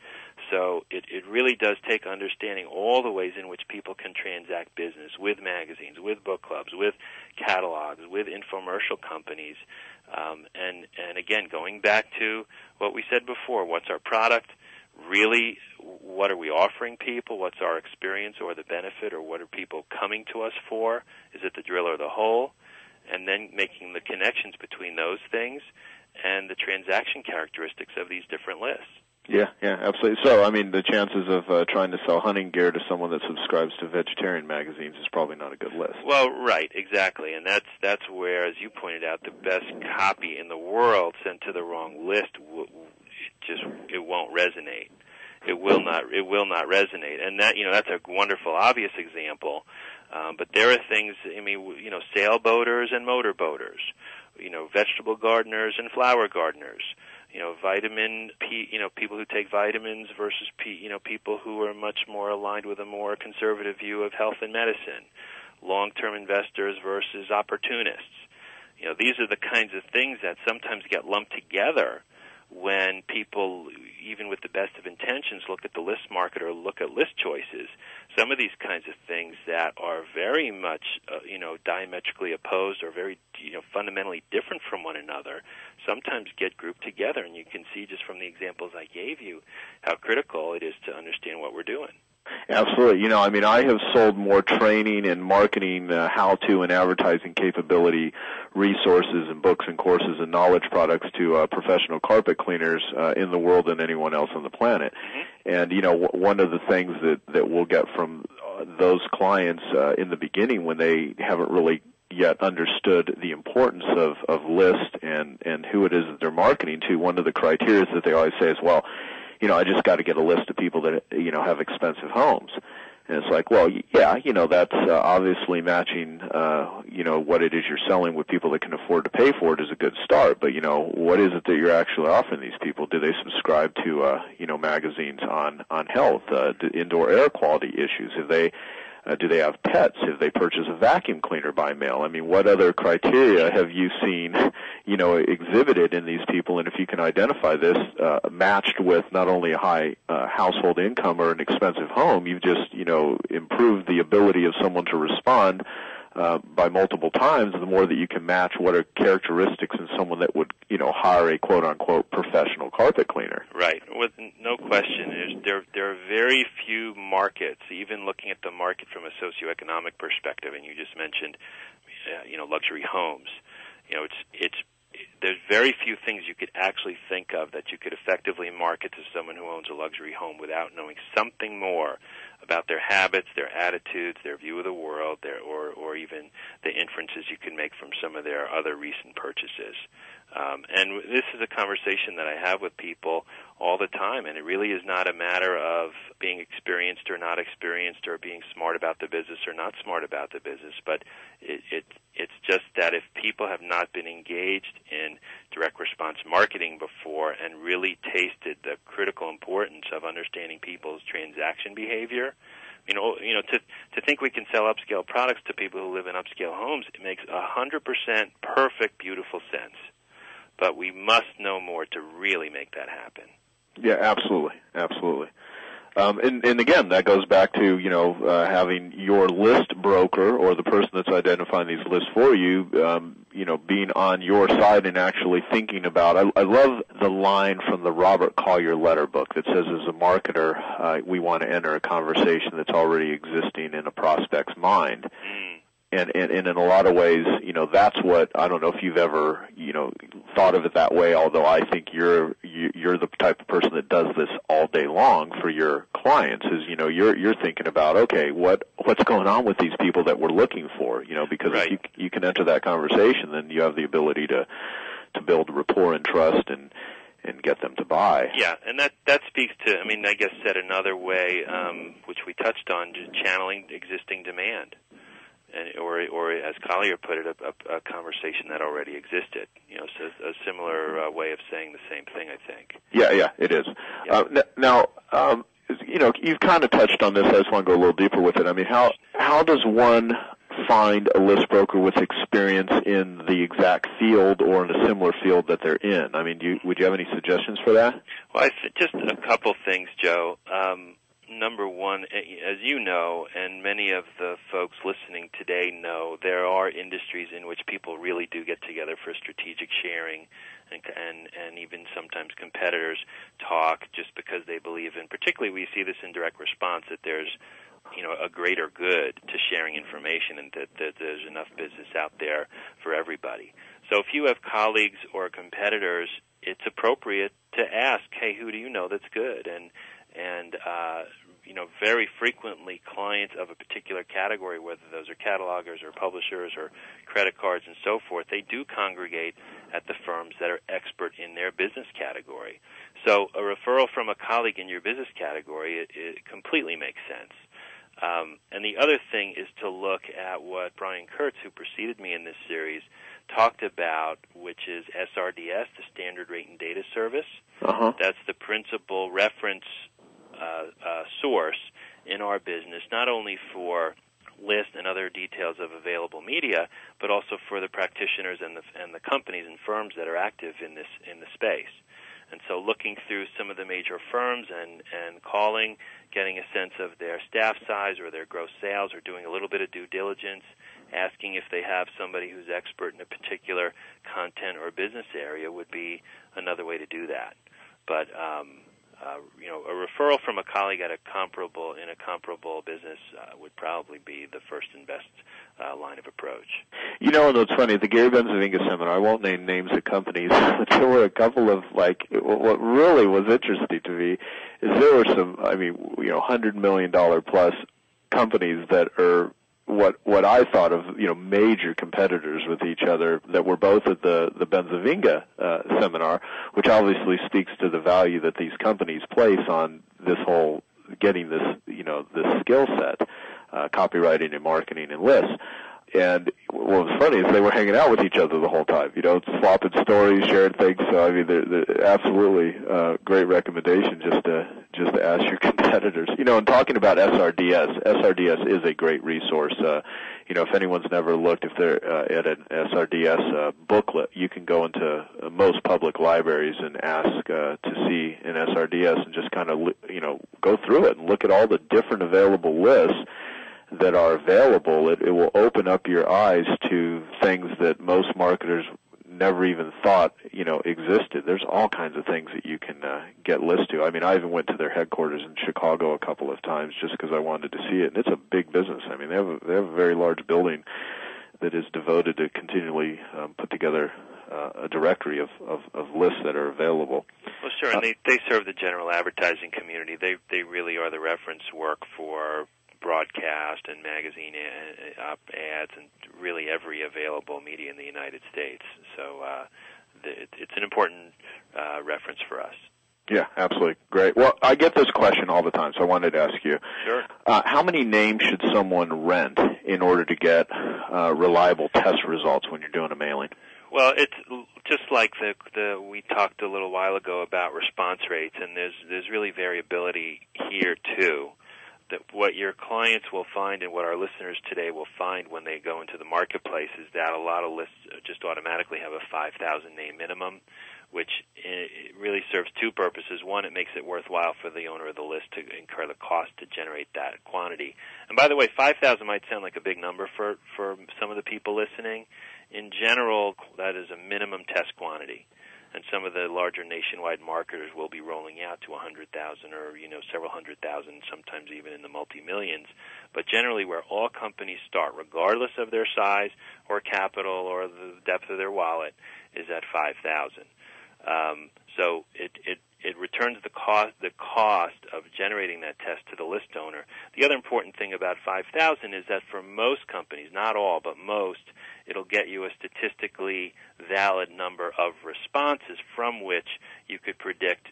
So it really does take understanding all the ways in which people can transact business with magazines, with book clubs, with catalogs, with infomercial companies. And again, going back to what we said before, what's our product? Really, what are we offering people? What's our experience or the benefit, or what are people coming to us for? Is it the drill or the hole? And then making the connections between those things and the transaction characteristics of these different lists. Yeah, absolutely. So, I mean, the chances of trying to sell hunting gear to someone that subscribes to vegetarian magazines is probably not a good list. Well, right, exactly. And that's where, as you pointed out, the best copy in the world sent to the wrong list it won't resonate. It will not resonate. And that's a wonderful, obvious example. But there are things, sailboaters and motorboaters, vegetable gardeners and flower gardeners, people who take vitamins versus, people who are much more aligned with a more conservative view of health and medicine, long-term investors versus opportunists. These are the kinds of things that sometimes get lumped together when people, even with the best of intentions, look at the list market or look at list choices. Some of these kinds of things that are very much, diametrically opposed or very, fundamentally different from one another, sometimes get grouped together. And you can see just from the examples I gave you how critical it is to understand what we're doing. Absolutely. I have sold more training and marketing, how-to and advertising capability resources and books and courses and knowledge products to professional carpet cleaners in the world than anyone else on the planet. Mm-hmm. And, one of the things that we'll get from those clients in the beginning when they haven't really yet understood the importance of list and who it is that they're marketing to, one of the criteria that they always say is, well, I just got to get a list of people that, have expensive homes. And it's like, well, yeah, that's obviously matching, what it is you're selling with people that can afford to pay for it is a good start. But, what is it that you're actually offering these people? Do they subscribe to, magazines on health, indoor air quality issues? Do they have pets? Have they purchased a vacuum cleaner by mail? I mean, what other criteria have you seen, exhibited in these people? And if you can identify this matched with not only a high household income or an expensive home, you've just, improved the ability of someone to respond by multiple times. The more that you can match what are characteristics in someone that would, hire a quote-unquote professional carpet cleaner. Right. With no question. There are very few markets, even looking at the market from a socioeconomic perspective, and you just mentioned, luxury homes. There's very few things you could actually think of that you could effectively market to someone who owns a luxury home without knowing something more about their habits, their attitudes, their view of the world, or even the inferences you can make from some of their other recent purchases. And this is a conversation that I have with people all the time, and it really is not a matter of being experienced or not experienced or being smart about the business or not smart about the business, but it's just that if people have not been engaged in direct response marketing before and really tasted the critical importance of understanding people's transaction behavior, to think we can sell upscale products to people who live in upscale homes, it makes 100% perfect, beautiful sense. But we must know more to really make that happen. Yeah, absolutely. And again, that goes back to, having your list broker or the person that's identifying these lists for you, being on your side and actually thinking about. I love the line from the Robert Collier letter book that says, as a marketer, we want to enter a conversation that's already existing in a prospect's mind. And in a lot of ways, that's what, I don't know if you've ever, thought of it that way, although I think your you're the type of person that does this all day long for your clients. Is you're thinking about, okay, what's going on with these people that we're looking for? Because right. if you can enter that conversation, then you have the ability to build rapport and trust and get them to buy. Yeah, and that speaks to, I guess said another way, which we touched on, just channeling existing demand. Or as Collier put it, a conversation that already existed. So a similar way of saying the same thing, I think. Yeah, it is. Yeah. Now, you've kind of touched on this. I just want to go a little deeper with it. How does one find a list broker with experience in the exact field or in a similar field that they're in? Would you have any suggestions for that? Well, just a couple things, Joe. Number one, as you know, and many of the folks listening today know, there are industries in which people really do get together for strategic sharing, and even sometimes competitors talk just because they believe in. Particularly, we see this in direct response, that there's a greater good to sharing information, and that there's enough business out there for everybody. So if you have colleagues or competitors, it's appropriate to ask, hey, who do you know that's good? And very frequently clients of a particular category, whether those are catalogers or publishers or credit cards and so forth, they do congregate at the firms that are expert in their business category. So a referral from a colleague in your business category, it completely makes sense. And the other thing is to look at what Brian Kurtz, who preceded me in this series, talked about, which is SRDS, the Standard Rate and Data Service. Uh-huh. That's the principal reference source in our business, not only for lists and other details of available media, but also for the practitioners and the companies and firms that are active in the space. And so looking through some of the major firms and calling, getting a sense of their staff size or their gross sales, or doing a little bit of due diligence, asking if they have somebody who's expert in a particular content or business area would be another way to do that. But a referral from a colleague in a comparable business would probably be the first and best line of approach. And it's funny, at the Gary Benzavinga seminar, I won't name names of companies, but there were a couple of, what really was interesting to me is there were some, $100 million plus companies that are what I thought of, major competitors with each other that were both at the Benzavinga seminar, which obviously speaks to the value that these companies place on this whole getting this, this skill set, copywriting and marketing and lists. And what was funny is they were hanging out with each other the whole time, swapping stories, sharing things. So they're absolutely great recommendation just to ask your competitors. And talking about SRDS is a great resource. If anyone's never looked, if they're at an SRDS booklet, you can go into most public libraries and ask to see an SRDS and just kind of go through it and look at all the different available lists that are available. It will open up your eyes to things that most marketers never even thought, existed. There's all kinds of things that you can get lists to. I even went to their headquarters in Chicago a couple of times just because I wanted to see it, and it's a big business. They have a very large building that is devoted to continually put together a directory of lists that are available. Well, sure, and they serve the general advertising community. They really are the reference work for broadcast and magazine ads and really every available media in the United States. So it's an important reference for us. Yeah, absolutely. Great. Well, I get this question all the time, so I wanted to ask you. Sure. How many names should someone rent in order to get reliable test results when you're doing a mailing? Well, it's just like we talked a little while ago about response rates, and there's really variability here too. That what your clients will find and what our listeners today will find when they go into the marketplace is that a lot of lists just automatically have a 5,000 name minimum, which really serves two purposes. One, it makes it worthwhile for the owner of the list to incur the cost to generate that quantity. And by the way, 5,000 might sound like a big number for some of the people listening. In general, that is a minimum test quantity. And some of the larger nationwide marketers will be rolling out to 100,000 or, several 100,000, sometimes even in the multi-millions. But generally where all companies start, regardless of their size or capital or the depth of their wallet, is at 5,000. So it returns the cost of generating that test to the list owner. The other important thing about 5,000 is that for most companies, not all, but most, it'll get you a statistically valid number of responses from which you could predict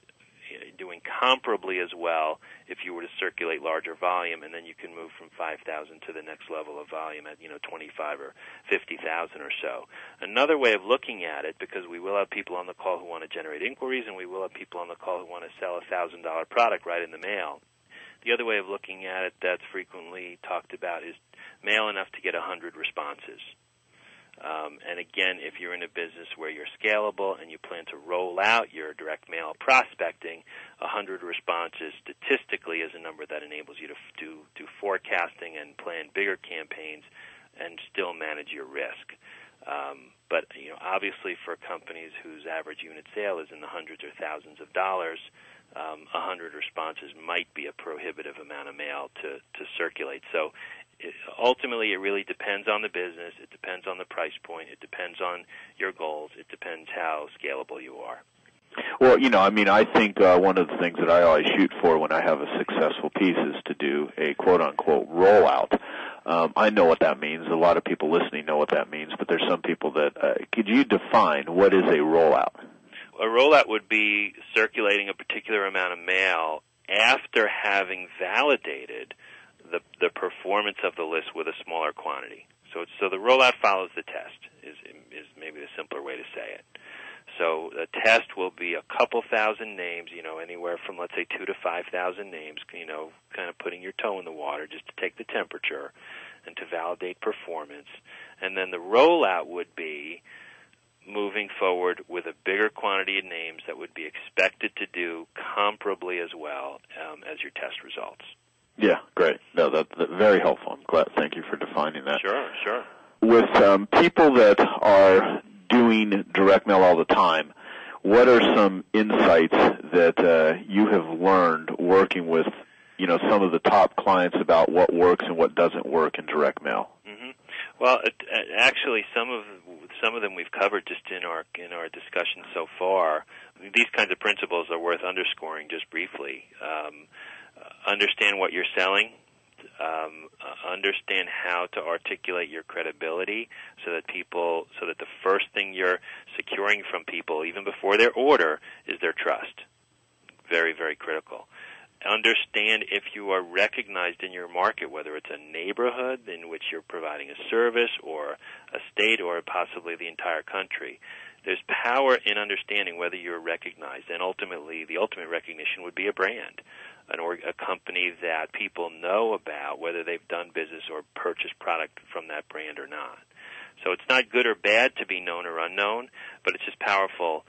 doing comparably as well if you were to circulate larger volume, and then you can move from 5,000 to the next level of volume at 25 or 50,000 or so. Another way of looking at it, because we will have people on the call who want to generate inquiries, and we will have people on the call who want to sell a $1,000 product right in the mail. The other way of looking at it that's frequently talked about is mail enough to get 100 responses. And again, if you're in a business where you're scalable and you plan to roll out your direct mail prospecting, 100 responses statistically is a number that enables you to do forecasting and plan bigger campaigns and still manage your risk. But obviously for companies whose average unit sale is in the hundreds or thousands of dollars, 100 responses might be a prohibitive amount of mail to circulate. So ultimately, it really depends on the business. It depends on the price point. It depends on your goals. It depends how scalable you are. Well, I think one of the things that I always shoot for when I have a successful piece is to do a quote-unquote rollout. I know what that means. A lot of people listening know what that means, but there's some people that could you define what is a rollout? A rollout would be circulating a particular amount of mail after having validated the performance of the list with a smaller quantity. So the rollout follows the test is maybe the simpler way to say it. So the test will be a couple thousand names, anywhere from, let's say, 2,000 to 5,000 names, kind of putting your toe in the water just to take the temperature and to validate performance. And then the rollout would be moving forward with a bigger quantity of names that would be expected to do comparably as well as your test results. Yeah, great. No, that's very helpful. I'm glad. Thank you for defining that. Sure. With people that are doing direct mail all the time, what are some insights that you have learned working with, some of the top clients about what works and what doesn't work in direct mail? Mm-hmm. Well, actually, some of them we've covered just in our discussion so far. These kinds of principles are worth underscoring just briefly. Understand what you're selling. Understand how to articulate your credibility so that the first thing you're securing from people, even before their order, is their trust. Very, very critical. Understand if you are recognized in your market, whether it's a neighborhood in which you're providing a service or a state or possibly the entire country. There's power in understanding whether you're recognized, and ultimately the ultimate recognition would be a brand, a company that people know about, whether they've done business or purchased product from that brand or not. So it's not good or bad to be known or unknown, but it's just powerful,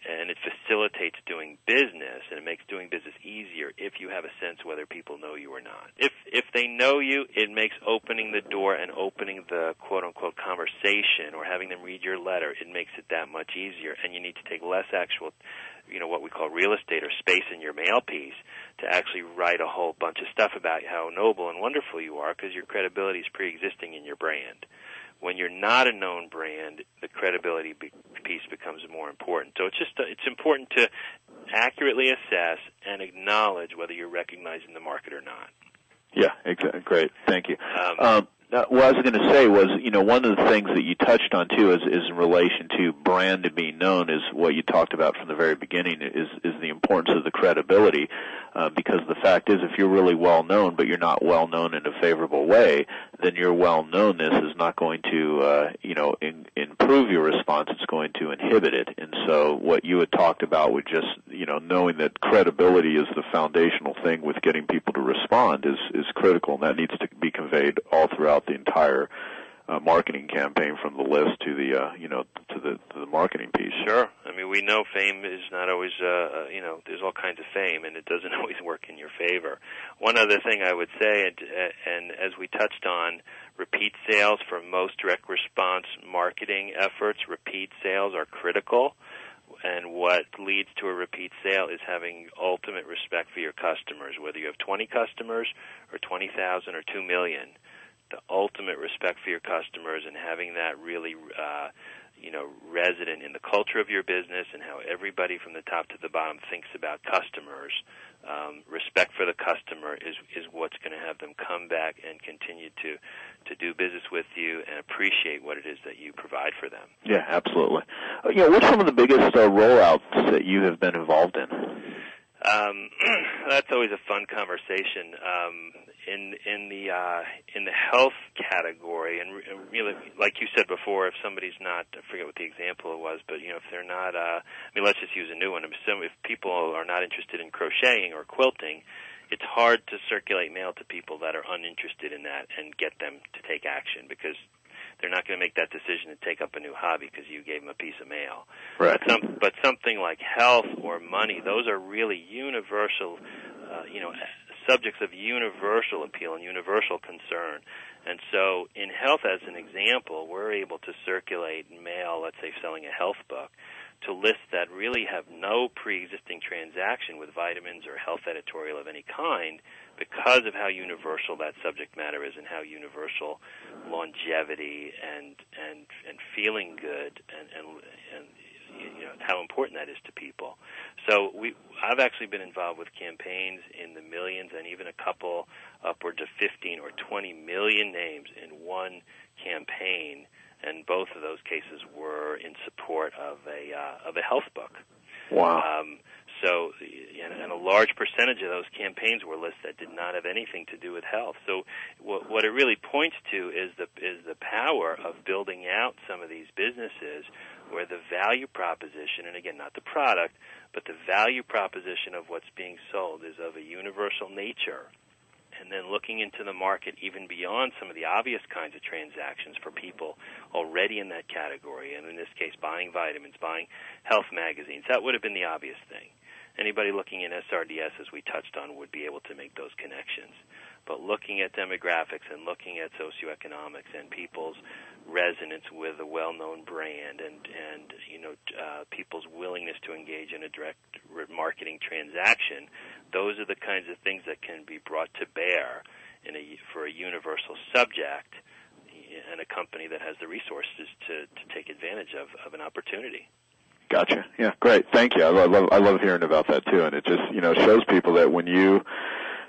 and it facilitates doing business, and it makes doing business easier if you have a sense whether people know you or not. If they know you, it makes opening the door and opening the quote-unquote conversation or having them read your letter, it makes it that much easier, and you need to take less actual, what we call real estate or space in your mail piece to actually write a whole bunch of stuff about how noble and wonderful you are because your credibility is pre-existing in your brand. When you're not a known brand, the credibility piece becomes more important. So it's important to accurately assess and acknowledge whether you're recognized in the market or not. Yeah, exactly. Great. Thank you. What I was going to say was, one of the things that you touched on too is in relation to brand and being known is what you talked about from the very beginning is the importance of the credibility, because the fact is if you're really well known but you're not well known in a favorable way, then your well knownness is not going to, improve your response. It's going to inhibit it. And so what you had talked about with just, knowing that credibility is the foundational thing with getting people to respond is critical, and that needs to be conveyed all throughout the entire marketing campaign, from the list to the to the marketing piece. Sure. I mean, we know fame is not always there's all kinds of fame, and it doesn't always work in your favor. One other thing I would say, and as we touched on, repeat sales for most direct response marketing efforts, repeat sales are critical. And what leads to a repeat sale is having ultimate respect for your customers, whether you have 20 customers or 20,000 or 2 million. The ultimate respect for your customers and having that really, resident in the culture of your business and how everybody from the top to the bottom thinks about customers. Respect for the customer is what's going to have them come back and continue to do business with you and appreciate what it is that you provide for them. Yeah, absolutely. What's some of the biggest rollouts that you have been involved in? That's always a fun conversation. In the health category, and really, like you said before, if somebody's not, I forget what the example it was, but if they're not, let's just use a new one. If people are not interested in crocheting or quilting, it's hard to circulate mail to people that are uninterested in that and get them to take action, because they're not going to make that decision to take up a new hobby because you gave them a piece of mail. Right. But something like health or money, those are really universal, subjects of universal appeal and universal concern. And so in health, as an example, we're able to circulate mail, let's say selling a health book, to lists that really have no pre-existing transaction with vitamins or health editorial of any kind, because of how universal that subject matter is and how universal longevity and feeling good and how important that is to people. So I've actually been involved with campaigns in the millions and even a couple upwards of 15 or 20 million names in one campaign, and both of those cases were in support of a health book. Wow. And a large percentage of those campaigns were lists that did not have anything to do with health. So what it really points to is the power of building out some of these businesses where the value proposition, and again, not the product, but the value proposition of what's being sold is of a universal nature. And then looking into the market even beyond some of the obvious kinds of transactions for people already in that category, and in this case buying vitamins, buying health magazines, that would have been the obvious thing. Anybody looking in SRDS, as we touched on, would be able to make those connections. But looking at demographics and looking at socioeconomics and people's resonance with a well-known brand and people's willingness to engage in a direct marketing transaction, those are the kinds of things that can be brought to bear for a universal subject and a company that has the resources to take advantage of an opportunity. Gotcha. Yeah, great. Thank you. I love hearing about that too, and it just shows people that when you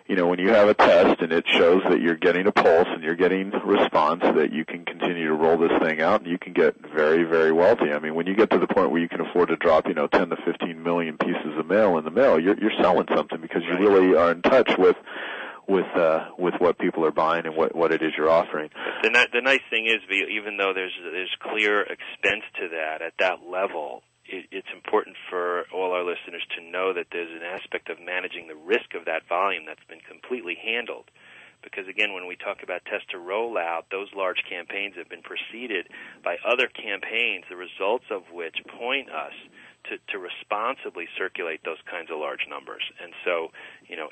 have a test and it shows that you're getting a pulse and you're getting response, that you can continue to roll this thing out and you can get very, very wealthy. I mean, when you get to the point where you can afford to drop 10 to 15 million pieces of mail in the mail, you're selling something, because you really are in touch with what people are buying and what it is you're offering. The nice thing is, even though there's clear expense to that at that level, it's important for all our listeners to know that there's an aspect of managing the risk of that volume that's been completely handled. Because, again, when we talk about test to rollout, those large campaigns have been preceded by other campaigns, the results of which point us to responsibly circulate those kinds of large numbers. And so,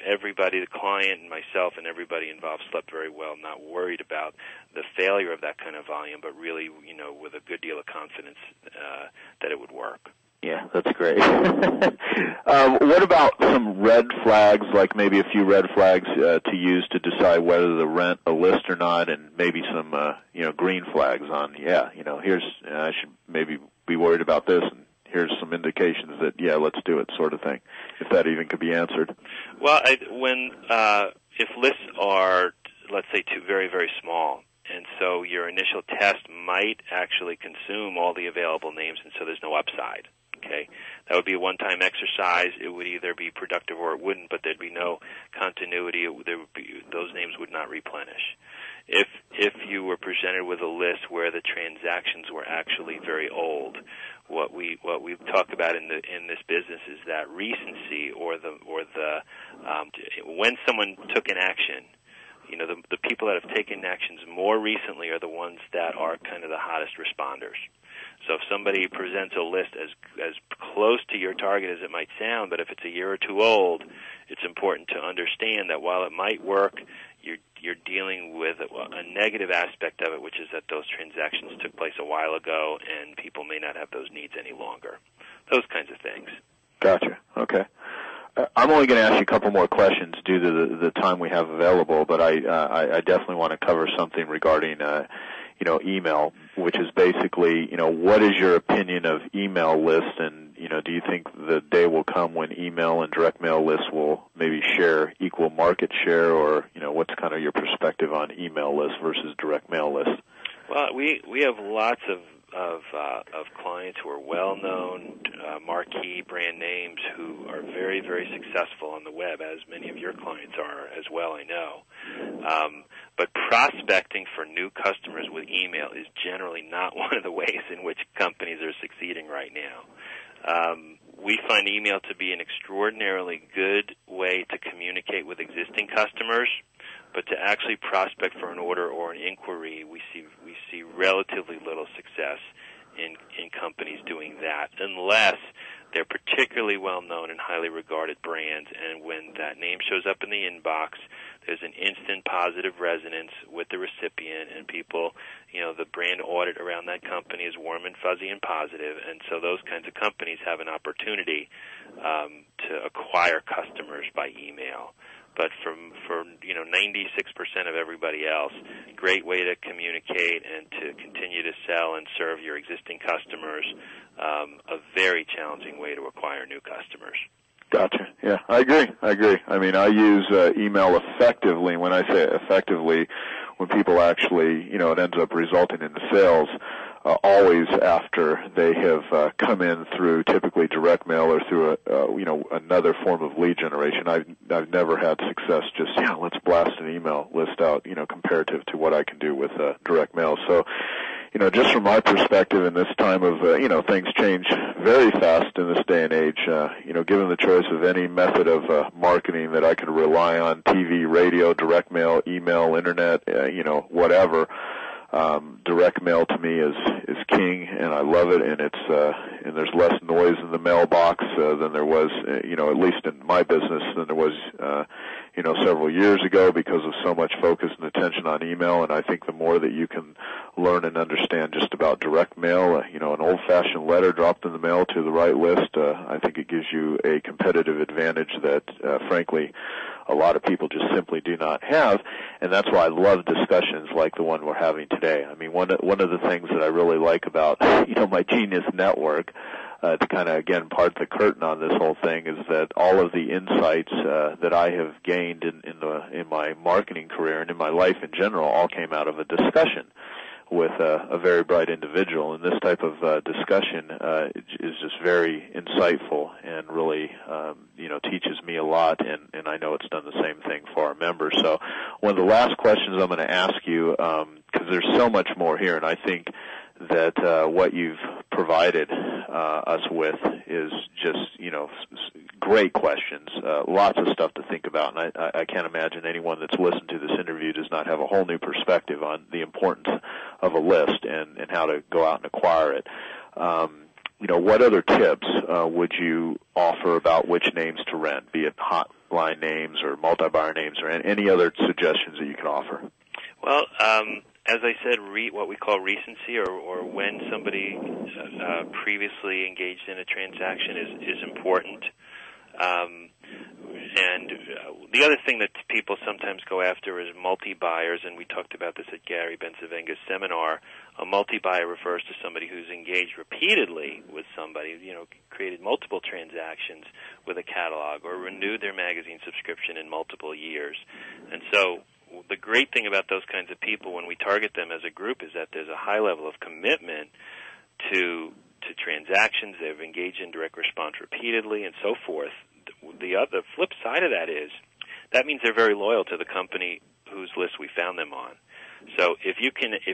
everybody, the client and myself and everybody involved slept very well, not worried about the failure of that kind of volume, but really, with a good deal of confidence that it would work. Yeah, that's great. What about some red flags, like maybe a few red flags to use to decide whether to rent a list or not, and maybe some, green flags on, here's, I should maybe be worried about this, and here's some indications that, let's do it, sort of thing, if that even could be answered. Well, if lists are, let's say, too very, very small, and so your initial test might actually consume all the available names, and so there's no upside. Okay, that would be a one-time exercise. It would either be productive or it wouldn't, but there'd be no continuity. Those names would not replenish. If you were presented with a list where the transactions were actually very old, what we talk about in this business is that recency or the when someone took an action. The people that have taken actions more recently are the ones that are kind of the hottest responders. So if somebody presents a list as close to your target as it might sound, but if it's a year or two old, it's important to understand that while it might work, you're dealing with a negative aspect of it, which is that those transactions took place a while ago and people may not have those needs any longer. Those kinds of things. Gotcha. Okay. I'm only going to ask you a couple more questions due to the time we have available, but I definitely want to cover something regarding email, which is basically, what is your opinion of email lists, and, do you think the day will come when email and direct mail lists will maybe share equal market share, or, what's kind of your perspective on email lists versus direct mail lists? Well, we have lots of clients who are well-known, marquee brand names who are very, very successful on the web, as many of your clients are as well, I know. But prospecting for new customers with email is generally not one of the ways in which companies are succeeding right now. We find email to be an extraordinarily good way to communicate with existing customers, but to actually prospect for an order or an inquiry, we see relatively little success in companies doing that, unless they're particularly well-known and highly regarded brands, and when that name shows up in the inbox, there's an instant positive resonance with the recipient, and people, the brand audit around that company is warm and fuzzy and positive, and so those kinds of companies have an opportunity to acquire customers by email. But for 96% of everybody else, great way to communicate and to continue to sell and serve your existing customers, a very challenging way to acquire new customers. Gotcha. Yeah, I agree. I mean, I use email effectively. When I say effectively, when people actually, it ends up resulting in sales, always after they have come in through typically direct mail or through another form of lead generation. I've never had success just let's blast an email list out, comparative to what I can do with direct mail. So, just from my perspective in this time of things change very fast in this day and age. Given the choice of any method of marketing that I could rely on, TV, radio, direct mail, email, internet, whatever. Direct mail to me is king, and I love it. And it's and there's less noise in the mailbox than there was, at least in my business, than there was, several years ago, because of so much focus and attention on email. And I think the more that you can learn and understand just about direct mail, an old-fashioned letter dropped in the mail to the right list, I think it gives you a competitive advantage that, frankly, a lot of people just simply do not have, and that's why I love discussions like the one we're having today. I mean, one of the things that I really like about, my Genius Network, to kind of, again, part the curtain on this whole thing, is that all of the insights that I have gained in my marketing career and in my life in general all came out of a discussion with a very bright individual, and this type of discussion is just very insightful and really, teaches me a lot, and I know it's done the same thing for our members. So one of the last questions I'm going to ask you, because there's so much more here, and I think that what you've provided us with is just, great questions, lots of stuff to think about, and I can't imagine anyone that's listened to this interview does not have a whole new perspective on the importance of a list and how to go out and acquire it. What other tips would you offer about which names to rent, be it hotline names or multi-buyer names, or any other suggestions that you can offer? Well, as I said, what we call recency, or when somebody previously engaged in a transaction is important. And the other thing that people sometimes go after is multi-buyers, and we talked about this at Gary Benzavinga's seminar. A multi-buyer refers to somebody who's engaged repeatedly with somebody, created multiple transactions with a catalog, or renewed their magazine subscription in multiple years. And so the great thing about those kinds of people when we target them as a group is that there's a high level of commitment to transactions. They've engaged in direct response repeatedly and so forth. The flip side of that is that means they're very loyal to the company whose list we found them on. So if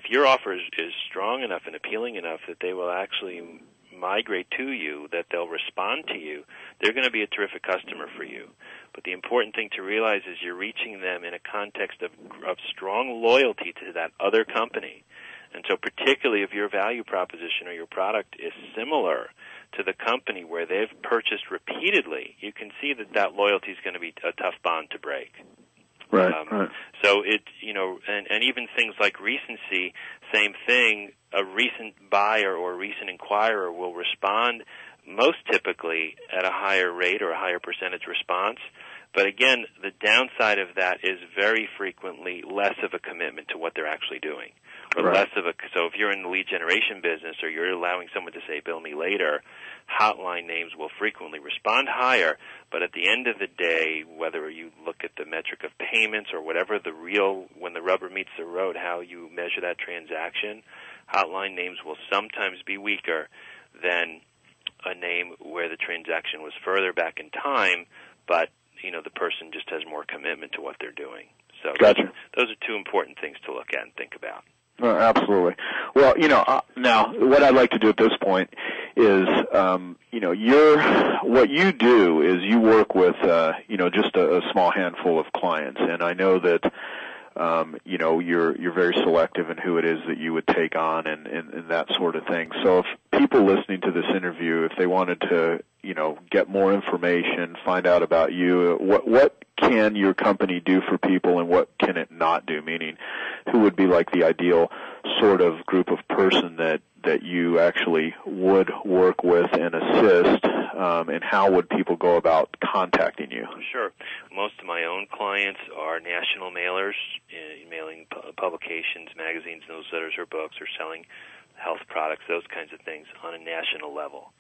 your offer is strong enough and appealing enough that they will actually migrate to you, that they'll respond to you, they're going to be a terrific customer for you. But the important thing to realize is you're reaching them in a context of strong loyalty to that other company. And so particularly if your value proposition or your product is similar to the company where they've purchased repeatedly, you can see that loyalty is going to be a tough bond to break. Right. So and even things like recency, same thing. A recent buyer or a recent inquirer will respond most typically at a higher rate or a higher percentage response. But again, the downside of that is very frequently less of a commitment to what they're actually doing. or less of a, so if you're in the lead generation business or you're allowing someone to say, bill me later, hotline names will frequently respond higher, but at the end of the day, whether you look at the metric of payments or whatever the real, when the rubber meets the road, how you measure that transaction, hotline names will sometimes be weaker than a name where the transaction was further back in time, but the person just has more commitment to what they're doing. So gotcha. Those are two important things to look at and think about. Absolutely. Well, now what I'd like to do at this point is, what you do is you work with, just a small handful of clients, and I know that, you're very selective in who it is that you would take on and that sort of thing. So if people listening to this interview, if they wanted to, get more information, find out about you, what can your company do for people and what can it not do? Meaning, who would be like the ideal sort of group of person that you actually would work with and assist, and how would people go about contacting you? Sure. Most of my own clients are national mailers, mailing publications, magazines, newsletters, or books, or selling health products, those kinds of things on a national level.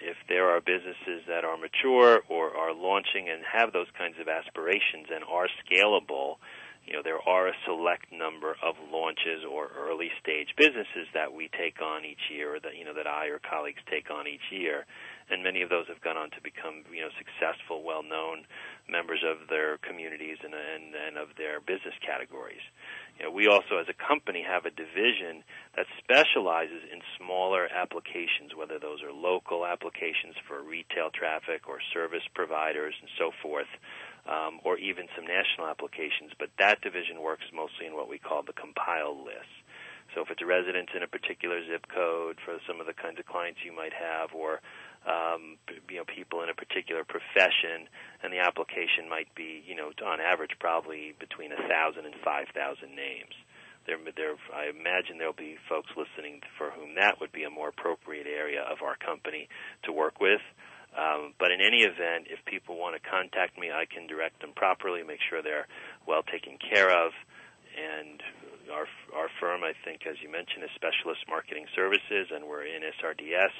If there are businesses that are mature or are launching and have those kinds of aspirations and are scalable, there are a select number of launches or early stage businesses that we take on each year, or that that I or colleagues take on each year, and many of those have gone on to become successful, well-known members of their communities and of their business categories. We also, as a company, have a division that specializes in smaller applications, whether those are local applications for retail traffic or service providers and so forth, or even some national applications. But that division works mostly in what we call the compile list. So if it's residents in a particular zip code for some of the kinds of clients you might have, or people in a particular profession, and the application might be, on average, probably between 1,000 and 5,000 names. I imagine there'll be folks listening for whom that would be a more appropriate area of our company to work with. But in any event, if people want to contact me, I can direct them properly, make sure they're well taken care of. And our firm, I think, as you mentioned, is Specialist Marketing Services, and we're in SRDS,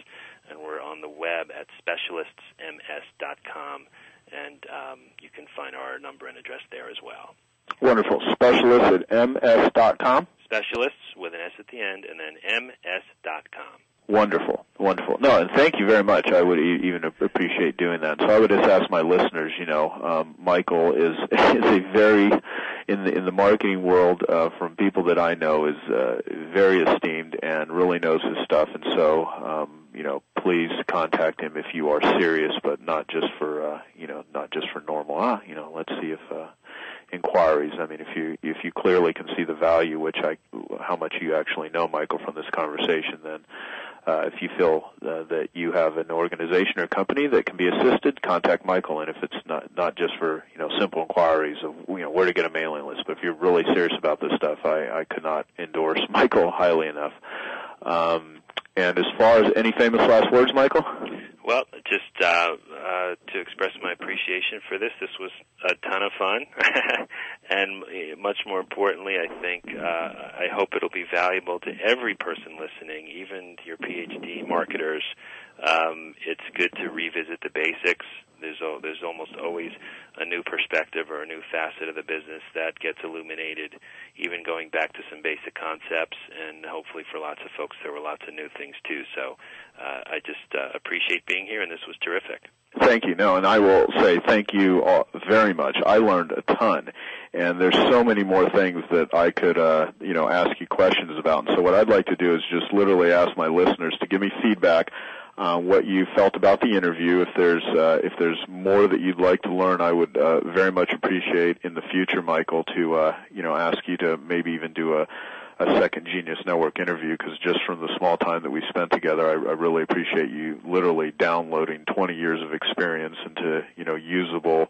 and we're on the web at specialistsms.com, and you can find our number and address there as well. Wonderful. Specialists at ms.com? Specialists with an S at the end, and then ms.com. Wonderful, wonderful. No, and thank you very much. I would even appreciate doing that. So I would just ask my listeners, Michael is a very, in the marketing world, from people that I know, is very esteemed and really knows his stuff. And so, please contact him if you are serious, but not just for, not just for normal. Let's see if inquiries. I mean, if you clearly can see the value, how much you actually know, Michael, from this conversation, then. If you feel that you have an organization or company that can be assisted, contact Michael. And if it's not just for simple inquiries of where to get a mailing list, but if you're really serious about this stuff, I could not endorse Michael highly enough. And as far as any famous last words, Michael? Well, just to express my appreciation for this. This was a ton of fun, and much more importantly, I think I hope it'll be valuable to every person listening, even to your PhD marketers. It's good to revisit the basics. There's almost always a new perspective or a new facet of the business that gets illuminated, even going back to some basic concepts, and hopefully for lots of folks there were lots of new things too. So I just appreciate being here, and this was terrific. Thank you. No, and I will say thank you very much. I learned a ton, and there's so many more things that I could, ask you questions about. And so what I'd like to do is just literally ask my listeners to give me feedback on what you felt about the interview. If there's more that you'd like to learn, I would very much appreciate in the future, Michael, to ask you to maybe even do a second Genius Network interview, because just from the small time that we spent together, I really appreciate you literally downloading 20 years of experience into usable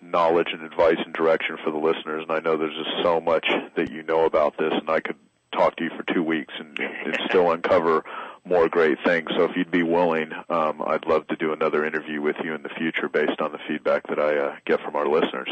knowledge and advice and direction for the listeners. And I know there's just so much that you know about this, and I could talk to you for 2 weeks and still uncover more great things. So if you'd be willing, I'd love to do another interview with you in the future based on the feedback that I get from our listeners.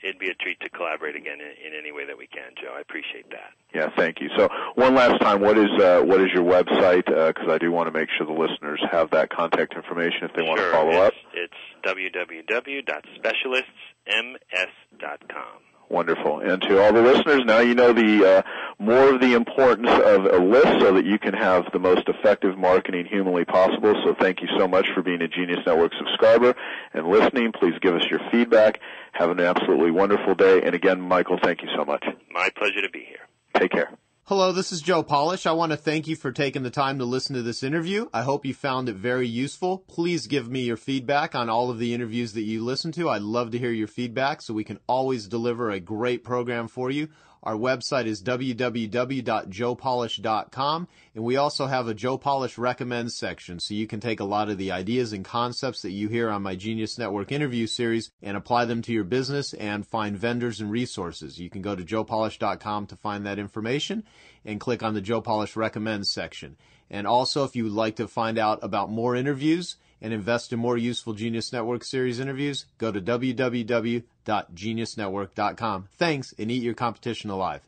It'd be a treat to collaborate again in any way that we can, Joe. I appreciate that. Yeah, thank you. So one last time, what is your website? Because I do want to make sure the listeners have that contact information if they want to follow up. It's www.specialistsms.com. Wonderful. And to all the listeners, now you know the more of the importance of a list so that you can have the most effective marketing humanly possible. So thank you so much for being a Genius Network subscriber and listening. Please give us your feedback. Have an absolutely wonderful day. And again, Michael, thank you so much. My pleasure to be here. Take care. Hello, this is Joe Polish. I want to thank you for taking the time to listen to this interview. I hope you found it very useful. Please give me your feedback on all of the interviews that you listen to. I'd love to hear your feedback so we can always deliver a great program for you. Our website is www.joepolish.com, and we also have a Joe Polish Recommends section, so you can take a lot of the ideas and concepts that you hear on my Genius Network interview series and apply them to your business and find vendors and resources. You can go to joepolish.com to find that information and click on the Joe Polish Recommends section. And also, if you would like to find out about more interviews and invest in more useful Genius Network series interviews, go to www.geniusnetwork.com. Thanks, and eat your competition alive.